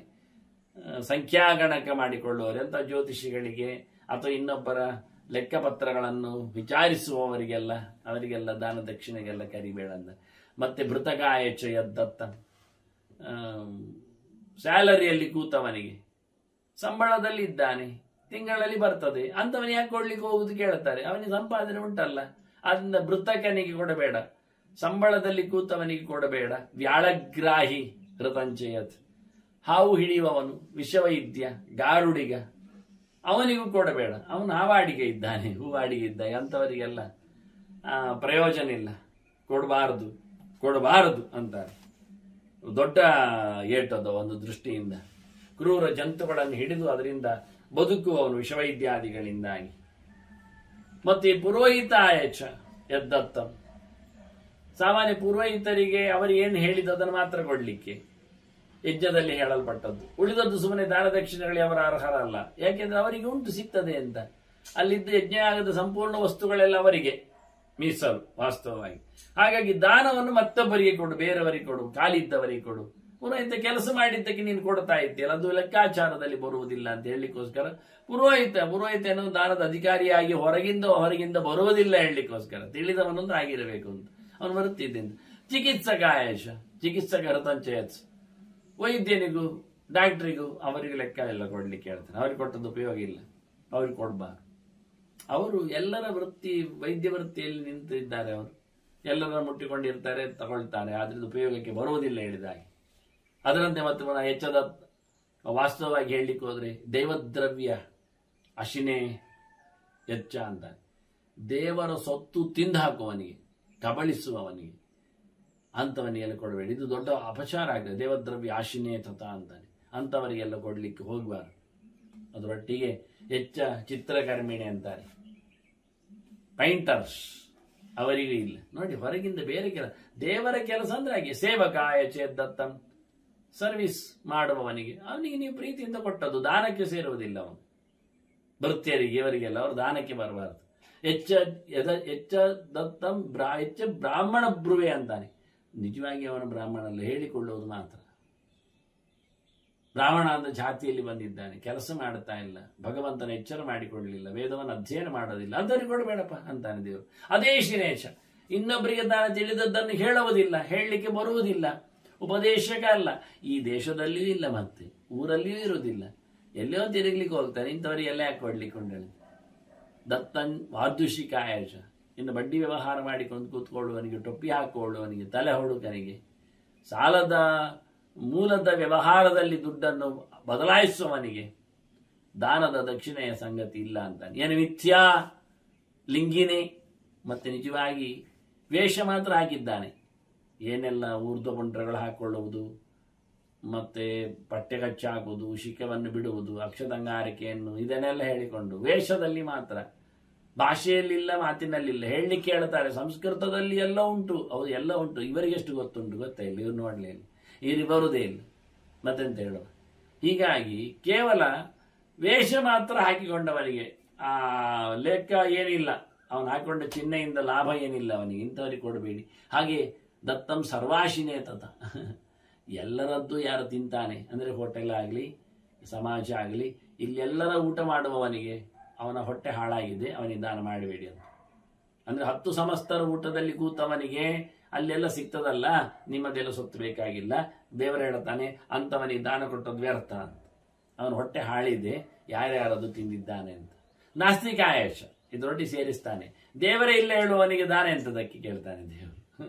ಸಂಖ್ಯಾಗಣಕ ಮಾಡಿಕೊಳ್ಳುವವರು ಅಂತ ಜ್ಯೋತಿಷಿಗಳಿಗೆ ಅಥವಾ ಇನ್ನೊಬ್ಬರ ಲೆಕ್ಕಪತ್ರಗಳನ್ನು ವಿಚಾರಿಸುವವರಿಗೆಲ್ಲ, ಅವರಿಗೆಲ್ಲ ದಾನ ದಕ್ಷಿಣೆಗೆಲ್ಲ ಕರಿಬೇಡ ಅಂದ. ಮತ್ತೆ ಭೃತಕಾಯಚ ಯದ್ದತ್ತ, ಸ್ಯಾಲರಿಯಲ್ಲಿ ಕೂತವನಿಗೆ, ಸಂಬಳದಲ್ಲಿ ಇದ್ದಾನೆ, ತಿಂಗಳಲ್ಲಿ ಬರ್ತದೆ, ಅಂಥವನು ಯಾಕೆ ಕೊಡ್ಲಿಕ್ಕೆ ಹೋಗುದು ಕೇಳ್ತಾರೆ. ಅವನಿಗೆ ಸಂಪಾದನೆ ಉಂಟಲ್ಲ, ಅದರಿಂದ ಭೃತಕನಿಗೆ ಕೊಡಬೇಡ, ಸಂಬಳದಲ್ಲಿ ಕೂತವನಿಗೆ ಕೊಡಬೇಡ. ವ್ಯಾಳಗ್ರಾಹಿ ಹೃತಂಚಯತ್, ಹಾವು ಹಿಡಿಯುವವನು, ವಿಷವೈದ್ಯ, ಗಾರುಡಿಗ, ಅವನಿಗೂ ಕೊಡಬೇಡ. ಅವನು ಹಾವಾಡಿಗೆ ಇದ್ದಾನೆ, ಹೂವಾಡಿಗೆ ಇದ್ದ, ಅಂಥವರಿಗೆಲ್ಲ ಪ್ರಯೋಜನ ಇಲ್ಲ, ಕೊಡಬಾರದು ಅಂತಾರೆ. ದೊಡ್ಡ ಏಟದ ಒಂದು ದೃಷ್ಟಿಯಿಂದ. ಕ್ರೂರ ಜಂತುಗಳನ್ನು ಹಿಡಿದು ಅದರಿಂದ ಬದುಕುವವನು ವಿಷವೈದ್ಯಾದಿಗಳಿಂದಾಗಿ. ಮತ್ತೆ ಪುರೋಹಿತಾಯಚ ಯದ್ದತ್ತ, ಸಾಮಾನ್ಯ ಪುರೋಹಿತರಿಗೆ ಅವರು ಏನು ಹೇಳಿದ್ದು ಅದನ್ನು ಮಾತ್ರ ಕೊಡ್ಲಿಕ್ಕೆ ಯಜ್ಞದಲ್ಲಿ ಹೇಳಲ್ಪಟ್ಟದ್ದು. ಉಳಿದದ್ದು ಸುಮ್ಮನೆ ದಾನ ದಕ್ಷಿಣೆಗಳಿಗೆ ಅವರ ಅರ್ಹರಲ್ಲ. ಯಾಕೆಂದ್ರೆ ಅವರಿಗೆ ಉಂಟು, ಸಿಗ್ತದೆ ಅಂತ. ಅಲ್ಲಿದ್ದ ಯಜ್ಞ ಆಗದ ಸಂಪೂರ್ಣ ವಸ್ತುಗಳೆಲ್ಲ ಅವರಿಗೆ ಮೀಸಲು ವಾಸ್ತವವಾಗಿ. ಹಾಗಾಗಿ ದಾನವನ್ನು ಮತ್ತೊಬ್ಬರಿಗೆ ಕೊಡು, ಬೇರೆಯವರಿಗೆ ಕೊಡು, ಖಾಲಿದ್ದವರಿಗೆ ಕೊಡು. ಪುರೋಹಿತ ಕೆಲಸ ಮಾಡಿದ್ದಕ್ಕೆ ನೀನು ಕೊಡ್ತಾ ಇದ್ದೀಯಲ್ಲ, ಅದು ಲೆಕ್ಕಾಚಾರದಲ್ಲಿ ಬರುವುದಿಲ್ಲ ಅಂತ ಹೇಳಲಿಕ್ಕೋಸ್ಕರ ಪುರೋಹಿತ ಅನ್ನೋ ದಾನದ ಅಧಿಕಾರಿಯಾಗಿ ಹೊರಗಿಂದ ಬರುವುದಿಲ್ಲ ಹೇಳಲಿಕ್ಕೋಸ್ಕರ. ತಿಳಿದವನೊಂದು ಆಗಿರಬೇಕು ಅಂತ ಅವನು ಬರುತ್ತಿದ್ದ. ಚಿಕಿತ್ಸಕಾಯಶ, ಚಿಕಿತ್ಸಕ ಹೃತಂಚಯತ್, ವೈದ್ಯನಿಗೂ ಡಾಕ್ಟರಿಗೂ ಅವರಿಗೆ ಲೆಕ್ಕ ಎಲ್ಲ ಕೊಡ್ಲಿಕ್ಕೆ ಹೇಳ್ತಾನೆ. ಅವ್ರಿಗೆ ಕೊಟ್ಟದ್ದು ಉಪಯೋಗ ಇಲ್ಲ, ಅವ್ರಿಗೆ ಕೊಡಬಾರ್ದು. ಅವರು ಎಲ್ಲರ ವೈದ್ಯ ವೃತ್ತಿಯಲ್ಲಿ ನಿಂತಿದ್ದಾರೆ, ಅವರು ಎಲ್ಲರ ಮುಟ್ಟಿಕೊಂಡಿರ್ತಾರೆ, ತಗೊಳ್ತಾರೆ, ಆದ್ರಿಂದ ಉಪಯೋಗಕ್ಕೆ ಬರುವುದಿಲ್ಲ ಹೇಳಿದಾಗೆ. ಅದರಂತೆ ಮತ್ತೆ ಹೆಚ್ಚದ ವಾಸ್ತವವಾಗಿ ಹೇಳಲಿಕ್ಕೆ ಹೋದ್ರೆ ದೈವದ್ರವ್ಯ ಅಶಿನೇ ಎಚ್ಚ ಅಂತ, ದೇವರ ಸೊತ್ತು ತಿಂದು ಹಾಕುವವನಿಗೆ, ಕಬಳಿಸುವವನಿಗೆ, ಅಂಥವನಿಗೆಲ್ಲ ಕೊಡಬೇಡಿ. ಇದು ದೊಡ್ಡ ಅಪಚಾರ ಆಗಿದೆ. ದೇವದ್ರವ್ಯ ಆಶಿನೇ ತತ ಅಂತಾನೆ, ಅಂಥವರಿಗೆಲ್ಲ ಕೊಡ್ಲಿಕ್ಕೆ ಹೋಗಬಾರ್ದು. ಅದರೊಟ್ಟಿಗೆ ಹೆಚ್ಚ ಚಿತ್ರಕರ್ಮಿಣಿ ಅಂತಾರೆ, ಪೈಂಟರ್ಸ್, ಅವರಿಗೂ ಇಲ್ಲ ನೋಡಿ. ಹೊರಗಿಂದ ಬೇರೆ ಕೆಲಸ, ದೇವರ ಕೆಲಸ ಅಂದ್ರೆ ಹಾಗೆ. ಸೇವಕಾಯ ಚೇದ್ದತ್ತಂ, ಸರ್ವಿಸ್ ಮಾಡುವವನಿಗೆ, ಅವನಿಗೆ ನೀವು ಪ್ರೀತಿಯಿಂದ ಕೊಟ್ಟದ್ದು, ದಾನಕ್ಕೆ ಸೇರುವುದಿಲ್ಲ ಅವನು. ಭೃತ್ಯರಿಗೆ ಇವರಿಗೆಲ್ಲ ಅವರು ದಾನಕ್ಕೆ ಬರಬಾರದು. ಹೆಚ್ಚ ದತ್ತಂ ಹೆಚ್ಚ ಬ್ರಾಹ್ಮಣ ಬ್ರುವೆ ಅಂತಾನೆ. ನಿಜವಾಗಿ ಅವನ ಬ್ರಾಹ್ಮಣಲ್ಲ, ಹೇಳಿಕೊಳ್ಳುವುದು ಮಾತ್ರ. ಬ್ರಾಹ್ಮಣ ಅಂತ ಜಾತಿಯಲ್ಲಿ ಬಂದಿದ್ದಾನೆ, ಕೆಲಸ ಮಾಡ್ತಾ ಇಲ್ಲ, ಭಗವಂತನ ಎಚ್ಚರ ಮಾಡಿಕೊಳ್ಳಲಿಲ್ಲ, ವೇದವನ್ನು ಅಧ್ಯಯನ ಮಾಡೋದಿಲ್ಲ, ಅದನ್ನು ಕೊಡಬೇಡಪ್ಪ ಅಂತಾನೆ ದೇವರು. ಅದೇ ಶಿನೇಶ. ಇನ್ನೊಬ್ಬರಿಗೆ ತಾನು ತಿಳಿದದ್ದನ್ನು ಹೇಳುವುದಿಲ್ಲ, ಹೇಳಲಿಕ್ಕೆ ಬರುವುದಿಲ್ಲ, ಉಪದೇಶಕ ಅಲ್ಲ. ಈ ದೇಶದಲ್ಲಿಯೂ ಇಲ್ಲ, ಮತ್ತೆ ಊರಲ್ಲಿಯೂ ಇರುವುದಿಲ್ಲ, ಎಲ್ಲೋ ತಿರುಗ್ಲಿಕ್ಕೆ ಹೋಗ್ತಾನೆ. ಇಂಥವರಿಗೆ ಎಲ್ಲ ಯಾಕೆ ಕೊಡ್ಲಿಕ್ಕೆ ಉಂಟು? ದತ್ತನ್ ವಾದ್ಯುಷಿಕಾಯಶ. ಇನ್ನು ಬಡ್ಡಿ ವ್ಯವಹಾರ ಮಾಡಿಕೊಂಡು ಕೂತ್ಕೊಳ್ಳುವವನಿಗೆ, ಟೊಪ್ಪಿ ಹಾಕೊಳ್ಳುವವನಿಗೆ, ತಲೆ ಹೊಡುಕನಿಗೆ, ಸಾಲದ ಮೂಲದ ವ್ಯವಹಾರದಲ್ಲಿ ದುಡ್ಡನ್ನು ಬದಲಾಯಿಸುವವನಿಗೆ ದಾನದ ದಕ್ಷಿಣೆಯ ಸಂಗತಿ ಇಲ್ಲ ಅಂತಾನೆ. ಏನು ಮಿಥ್ಯಾ ಲಿಂಗಿನೇ. ಮತ್ತೆ ನಿಜವಾಗಿ ವೇಷ ಮಾತ್ರ ಹಾಕಿದ್ದಾನೆ. ಏನೆಲ್ಲ ಊರ್ಧ್ವಪುಂಡ್ರಗಳು ಹಾಕೊಳ್ಳುವುದು, ಮತ್ತೆ ಪಟ್ಟೆ ಕಚ್ಚಿ ಹಾಕುವುದು, ಶಿಖವನ್ನು ಬಿಡುವುದು, ಅಕ್ಷತಂಗಾರಿಕೆಯನ್ನು, ಇದನ್ನೆಲ್ಲ ಹೇಳಿಕೊಂಡು ವೇಷದಲ್ಲಿ ಮಾತ್ರ, ಭಾಷೆಯಲ್ಲಿಲ್ಲ, ಮಾತಿನಲ್ಲಿಲ್ಲ. ಹೇಳಲಿಕ್ಕೆ ಹೇಳ್ತಾರೆ, ಸಂಸ್ಕೃತದಲ್ಲಿ ಎಲ್ಲ ಉಂಟು, ಹೌದು ಎಲ್ಲ ಉಂಟು, ಇವರಿಗೆಷ್ಟು ಗೊತ್ತುಂಟು ಗೊತ್ತಾ ಇಲ್ಲ, ಇವ್ರು ನೋಡಲೇ ಇಲ್ಲ, ಇವ್ರಿಗೆ ಬರುವುದೇ ಇಲ್ಲ, ಮತ್ತೆಂತ ಹೇಳುವ. ಹೀಗಾಗಿ ಕೇವಲ ವೇಷ ಮಾತ್ರ ಹಾಕಿಕೊಂಡವನಿಗೆ ಆ ಲೆಕ್ಕ ಏನಿಲ್ಲ, ಅವನು ಹಾಕೊಂಡ ಚಿಹ್ನೆಯಿಂದ ಲಾಭ ಏನಿಲ್ಲ ಅವನಿಗೆ, ಇಂಥವರಿಗೆ ಕೊಡಬೇಡಿ. ಹಾಗೆ ದತ್ತಂ ಸರ್ವಾಶಿನೇ ತತ. ಎಲ್ಲರದ್ದು ಯಾರು ತಿಂತಾನೆ ಅಂದರೆ ಹೋಟೆಲ್ ಆಗಲಿ, ಸಮಾಜ ಆಗಲಿ, ಇಲ್ಲೆಲ್ಲರ ಊಟ ಮಾಡುವವನಿಗೆ ಅವನ ಹೊಟ್ಟೆ ಹಾಳಾಗಿದೆ, ಅವನಿಗೆ ದಾನ ಮಾಡಬೇಡಿ ಅಂತ. ಅಂದ್ರೆ 10 ಸಮಸ್ತರ ಊಟದಲ್ಲಿ ಕೂತವನಿಗೆ ಅಲ್ಲೆಲ್ಲ ಸಿಗ್ತದಲ್ಲ, ನಿಮ್ಮದೆಲ್ಲ ಸೊತ್ತು ಬೇಕಾಗಿಲ್ಲ, ದೇವರು ಹೇಳ್ತಾನೆ ಅಂಥವನಿಗೆ ದಾನ ಕೊಟ್ಟದ್ದು ವ್ಯರ್ಥ ಅಂತ. ಅವನ ಹೊಟ್ಟೆ ಹಾಳಿದೆ, ಯಾರ್ಯಾರದು ತಿಂದಿದ್ದಾನೆ ಅಂತ. ನಾಸ್ತಿಕ ಆಯಶ ಇದರೊಟ್ಟಿಗೆ ಸೇರಿಸ್ತಾನೆ. ದೇವರೇ ಇಲ್ಲ ಹೇಳುವವನಿಗೆ ದಾನ ಎಂತದಕ್ಕೆ ಕೇಳ್ತಾನೆ ದೇವರು.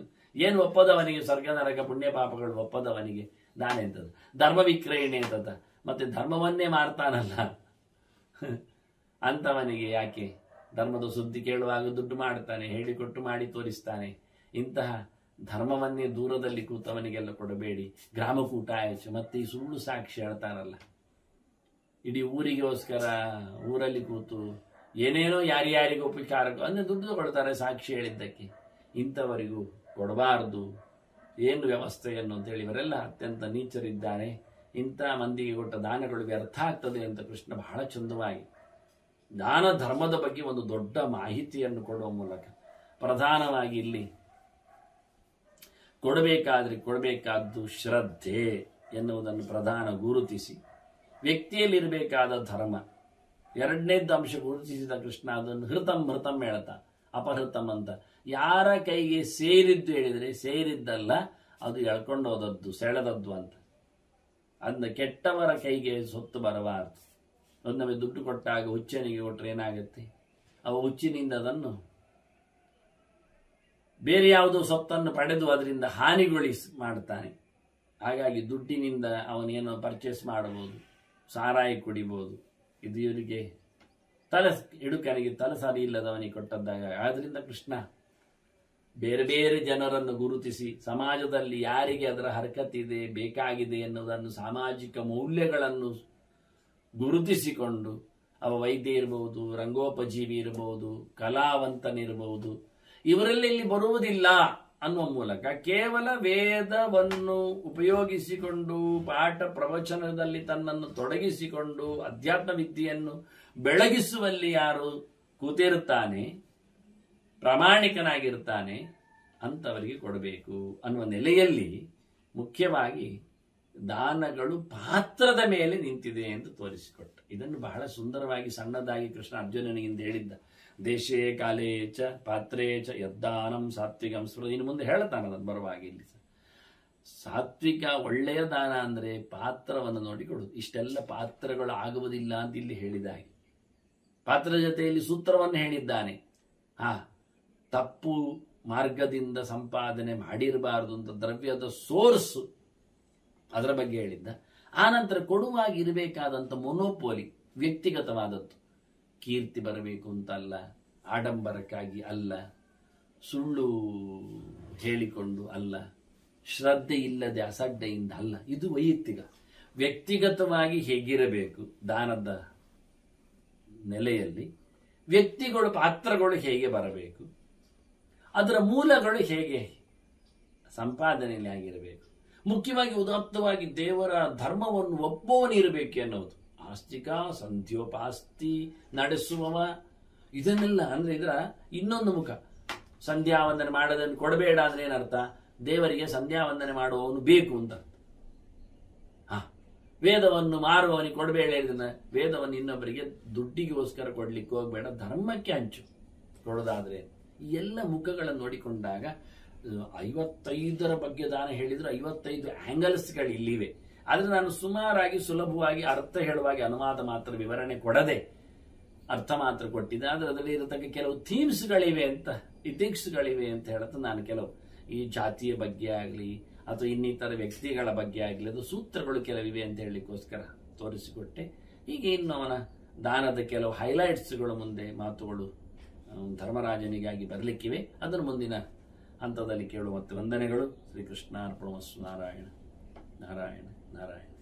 ಏನು ಒಪ್ಪದವನಿಗೆ, ಸ್ವರ್ಗ ನರಕ ಪುಣ್ಯ ಪಾಪಗಳು ಒಪ್ಪದವನಿಗೆ ದಾನ ಎಂತದ್ದು? ಧರ್ಮ ವಿಕ್ರಯಣೆ ಅಂತದ, ಮತ್ತೆ ಧರ್ಮವನ್ನೇ ಮಾರ್ತಾನಲ್ಲ ಅಂಥವನಿಗೆ ಯಾಕೆ? ಧರ್ಮದ ಸುದ್ದಿ ಕೇಳುವಾಗ ದುಡ್ಡು ಮಾಡ್ತಾನೆ, ಹೇಳಿಕೊಟ್ಟು ಮಾಡಿ ತೋರಿಸ್ತಾನೆ. ಇಂತಹ ಧರ್ಮವನ್ನೇ ದೂರದಲ್ಲಿ ಕೂತವನಿಗೆಲ್ಲ ಕೊಡಬೇಡಿ. ಗ್ರಾಮಕೂಟ ಆಯ್ತು. ಮತ್ತೆ ಈ ಸುಳ್ಳು ಸಾಕ್ಷಿ ಹೇಳ್ತಾರಲ್ಲ, ಇಡೀ ಊರಿಗೋಸ್ಕರ ಊರಲ್ಲಿ ಕೂತು ಏನೇನೋ ಯಾರ್ಯಾರಿಗೂ ಉಪಚಾರಕ್ಕೂ ಅಂದ್ರೆ ದುಡ್ಡು ಕೊಡ್ತಾರೆ ಸಾಕ್ಷಿ ಹೇಳಿದ್ದಕ್ಕೆ. ಇಂಥವರಿಗೂ ಕೊಡಬಾರದು. ಏನು ವ್ಯವಸ್ಥೆಯನ್ನು ಅಂತೇಳಿ ಇವರೆಲ್ಲ ಅತ್ಯಂತ ನೀಚರಿದ್ದಾರೆ. ಇಂಥ ಮಂದಿಗೆ ಕೊಟ್ಟ ದಾನಗಳು ವ್ಯರ್ಥ ಆಗ್ತದೆ ಅಂತ ಕೃಷ್ಣ ಬಹಳ ಚಂದವಾಗಿ ದಾನ ಧರ್ಮದ ಬಗ್ಗೆ ಒಂದು ದೊಡ್ಡ ಮಾಹಿತಿಯನ್ನು ಕೊಡುವ ಮೂಲಕ, ಪ್ರಧಾನವಾಗಿ ಇಲ್ಲಿ ಕೊಡಬೇಕಾದ್ದು ಶ್ರದ್ಧೆ ಎನ್ನುವುದನ್ನು ಪ್ರಧಾನ ಗುರುತಿಸಿ, ವ್ಯಕ್ತಿಯಲ್ಲಿರಬೇಕಾದ ಧರ್ಮ ಎರಡನೇದ್ದು ಅಂಶ ಗುರುತಿಸಿದ ಕೃಷ್ಣ ಅದನ್ನು ಹೃತಂ ಹೇಳ್ತಾ, ಅಪಹೃತಂ ಅಂತ. ಯಾರ ಕೈಗೆ ಸೇರಿದ್ದು ಹೇಳಿದರೆ ಸೇರಿದ್ದಲ್ಲ, ಅದು ಎಳ್ಕೊಂಡು ಹೋದದ್ದು, ಸೆಳೆದದ್ದು ಅಂತ. ಅದನ್ನ ಕೆಟ್ಟವರ ಕೈಗೆ ಸೊತ್ತು ಬರಬಾರದು. ಒಂದೊಮ್ಮೆ ದುಡ್ಡು ಕೊಟ್ಟಾಗ ಹುಚ್ಚನಿಗೆ ಕೊಟ್ಟರೆ ಏನಾಗುತ್ತೆ? ಅವ ಹುಚ್ಚಿನಿಂದ ಅದನ್ನು ಬೇರೆ ಯಾವುದೋ ಸೊತ್ತನ್ನು ಪಡೆದು ಅದರಿಂದ ಹಾನಿಗೊಳಿಸಿ ಮಾಡ್ತಾನೆ. ಹಾಗಾಗಿ ದುಡ್ಡಿನಿಂದ ಅವನೇನೋ ಪರ್ಚೇಸ್ ಮಾಡಬಹುದು, ಸಾರಾಯಿ ಕುಡಿಬಹುದು. ಇದು ಇವರಿಗೆ ಹಿಡುಕನಿಗೆ ತಲೆ ಇಲ್ಲದವನಿಗೆ ಕೊಟ್ಟದ್ದಾಗ. ಆದ್ರಿಂದ ಕೃಷ್ಣ ಬೇರೆ ಬೇರೆ ಜನರನ್ನು ಗುರುತಿಸಿ ಸಮಾಜದಲ್ಲಿ ಯಾರಿಗೆ ಅದರ ಹರಕತ್ತಿದೆ, ಬೇಕಾಗಿದೆ ಎನ್ನುವುದನ್ನು, ಸಾಮಾಜಿಕ ಮೌಲ್ಯಗಳನ್ನು ಗುರುತಿಸಿಕೊಂಡು, ಅವ ವೈದ್ಯ ಇರಬಹುದು, ರಂಗೋಪಜೀವಿ ಇರಬಹುದು, ಕಲಾವಂತನಿರಬಹುದು, ಇವರಲ್ಲಿ ಇಲ್ಲಿ ಬರುವುದಿಲ್ಲ ಅನ್ನುವ ಮೂಲಕ ಕೇವಲ ವೇದವನ್ನು ಉಪಯೋಗಿಸಿಕೊಂಡು ಪಾಠ ಪ್ರವಚನದಲ್ಲಿ ತನ್ನನ್ನು ತೊಡಗಿಸಿಕೊಂಡು ಅಧ್ಯಾತ್ಮ ವಿದ್ಯೆಯನ್ನು ಬೆಳಗಿಸುವಲ್ಲಿ ಯಾರು ಕೂತಿರುತ್ತಾನೆ, ಪ್ರಾಮಾಣಿಕನಾಗಿರ್ತಾನೆ, ಅಂಥವರಿಗೆ ಕೊಡಬೇಕು ಅನ್ನುವ ನೆಲೆಯಲ್ಲಿ ಮುಖ್ಯವಾಗಿ ದಾನಗಳು ಪಾತ್ರದ ಮೇಲೆ ನಿಂತಿದೆ ಎಂದು ತೋರಿಸಿಕೊಟ್ಟ. ಇದನ್ನು ಬಹಳ ಸುಂದರವಾಗಿ ಸಣ್ಣದಾಗಿ ಕೃಷ್ಣ ಅರ್ಜುನನಿಗಿಂದ ಹೇಳಿದ್ದ. ದೇಶೇ ಕಾಲೇ ಚ ಪಾತ್ರೇ ಚ ಯದ್ದಾನಂ ಸಾತ್ವಿಕಂ ಸ್ಮೃತಿ. ಇನ್ನು ಮುಂದೆ ಹೇಳ್ತಾನೆ ಅದನ್ನು ಬರುವಾಗ. ಇಲ್ಲಿ ಸಾತ್ವಿಕ ಒಳ್ಳೆಯ ದಾನ ಅಂದ್ರೆ ಪಾತ್ರವನ್ನು ನೋಡಿಕೊಡುದು. ಇಷ್ಟೆಲ್ಲ ಪಾತ್ರಗಳು ಆಗುವುದಿಲ್ಲ ಅಂತ ಇಲ್ಲಿ ಹೇಳಿದಾಗೆ ಪಾತ್ರ ಜೊತೆಯಲ್ಲಿ ಸೂತ್ರವನ್ನು ಹೇಳಿದ್ದಾನೆ. ತಪ್ಪು ಮಾರ್ಗದಿಂದ ಸಂಪಾದನೆ ಮಾಡಿರಬಾರದು ಅಂತ ದ್ರವ್ಯದ ಸೋರ್ಸ್ ಅದರ ಬಗ್ಗೆ ಹೇಳಿದ್ದ. ಆನಂತರ ಕೊಡುವಾಗ ಇರಬೇಕಾದಂಥ ಮೊನೋಪೋಲಿ ವ್ಯಕ್ತಿಗತವಾದದ್ದು. ಕೀರ್ತಿ ಬರಬೇಕು ಅಂತಲ್ಲ, ಆಡಂಬರಕ್ಕಾಗಿ ಅಲ್ಲ, ಸುಳ್ಳು ಹೇಳಿಕೊಂಡು ಅಲ್ಲ, ಶ್ರದ್ಧೆ ಇಲ್ಲದೆ ಅಸಡ್ಡೆಯಿಂದ ಅಲ್ಲ. ಇದು ವೈಯಕ್ತಿಕ. ವ್ಯಕ್ತಿಗತವಾಗಿ ಹೇಗಿರಬೇಕು ದಾನದ ನೆಲೆಯಲ್ಲಿ, ವ್ಯಕ್ತಿಗಳು ಪಾತ್ರಗಳು ಹೇಗೆ ಬರಬೇಕು, ಅದರ ಮೂಲಗಳು ಹೇಗೆ ಸಂಪಾದನೆಯಲ್ಲಿ ಆಗಿರಬೇಕು, ಮುಖ್ಯವಾಗಿ ಉದಾತ್ತವಾಗಿ ದೇವರ ಧರ್ಮವನ್ನು ಒಪ್ಪುವವನಿರಬೇಕು ಎನ್ನುವುದು. ಆಸ್ತಿಕ, ಸಂಧ್ಯೋಪಾಸ್ತಿ ನಡೆಸುವವ, ಇದನ್ನೆಲ್ಲ ಅಂದ್ರೆ ಇದರ ಇನ್ನೊಂದು ಮುಖ. ಸಂಧ್ಯಾ ವಂದನೆ ಮಾಡೋದನ್ನು ಕೊಡಬೇಡ ಅಂದ್ರೆ ಏನರ್ಥ? ದೇವರಿಗೆ ಸಂಧ್ಯಾ ವಂದನೆ ಮಾಡುವವನು ಬೇಕು ಅಂತ. ವೇದವನ್ನು ಮಾರುವವನಿಗೆ ಕೊಡಬೇಡ ಇದನ್ನ, ವೇದವನ್ನು ಇನ್ನೊಬ್ಬರಿಗೆ ದುಡ್ಡಿಗೋಸ್ಕರ ಕೊಡ್ಲಿಕ್ಕೆ ಹೋಗ್ಬೇಡ, ಧರ್ಮಕ್ಕೆ ಹಂಚು ಕೊಡೋದಾದ್ರೆ. ಈ ಎಲ್ಲ ಮುಖಗಳನ್ನು ನೋಡಿಕೊಂಡಾಗ 55ರ ಬಗ್ಗೆ ದಾನ ಹೇಳಿದ್ರು 55 ಆಂಗಲ್ಸ್ಗಳು ಇಲ್ಲಿವೆ. ಆದ್ರೆ ನಾನು ಸುಮಾರಾಗಿ ಸುಲಭವಾಗಿ ಅರ್ಥ ಹೇಳುವಾಗಿ ಅನುವಾದ ಮಾತ್ರ ವಿವರಣೆ ಕೊಡದೆ ಅರ್ಥ ಮಾತ್ರ ಕೊಟ್ಟಿದ್ದೆ. ಆದ್ರೆ ಅದರಲ್ಲಿ ಇರತಕ್ಕ ಕೆಲವು ಥೀಮ್ಸ್ಗಳಿವೆ ಅಂತ, ಇಥಿಕ್ಸ್ಗಳಿವೆ ಅಂತ ಹೇಳುತ್ತೆ. ನಾನು ಕೆಲವು ಈ ಜಾತಿಯ ಬಗ್ಗೆ ಆಗಲಿ ಅಥವಾ ಇನ್ನಿತರ ವ್ಯಕ್ತಿಗಳ ಬಗ್ಗೆ ಆಗಲಿ ಅದು ಸೂತ್ರಗಳು ಕೆಲವಿವೆ ಅಂತ ಹೇಳಲಿಕ್ಕೋಸ್ಕರ ತೋರಿಸಿಕೊಟ್ಟೆ. ಈಗ ಇನ್ನು ಅವನ ದಾನದ ಕೆಲವು ಹೈಲೈಟ್ಸ್ಗಳು ಮುಂದೆ ಮಾತುಗಳು ಧರ್ಮರಾಜನಿಗಾಗಿ ಬರಲಿಕ್ಕಿವೆ. ಅದನ್ನು ಮುಂದಿನ ಹಂತದಲ್ಲಿ ಕೇಳುವ. ಮತ್ತೆ ವಂದನೆಗಳು. ಶ್ರೀಕೃಷ್ಣಾರ್ಪಣಮಸ್ತು. ನಾರಾಯಣ ನಾರಾಯಣ ನಾರಾಯಣ.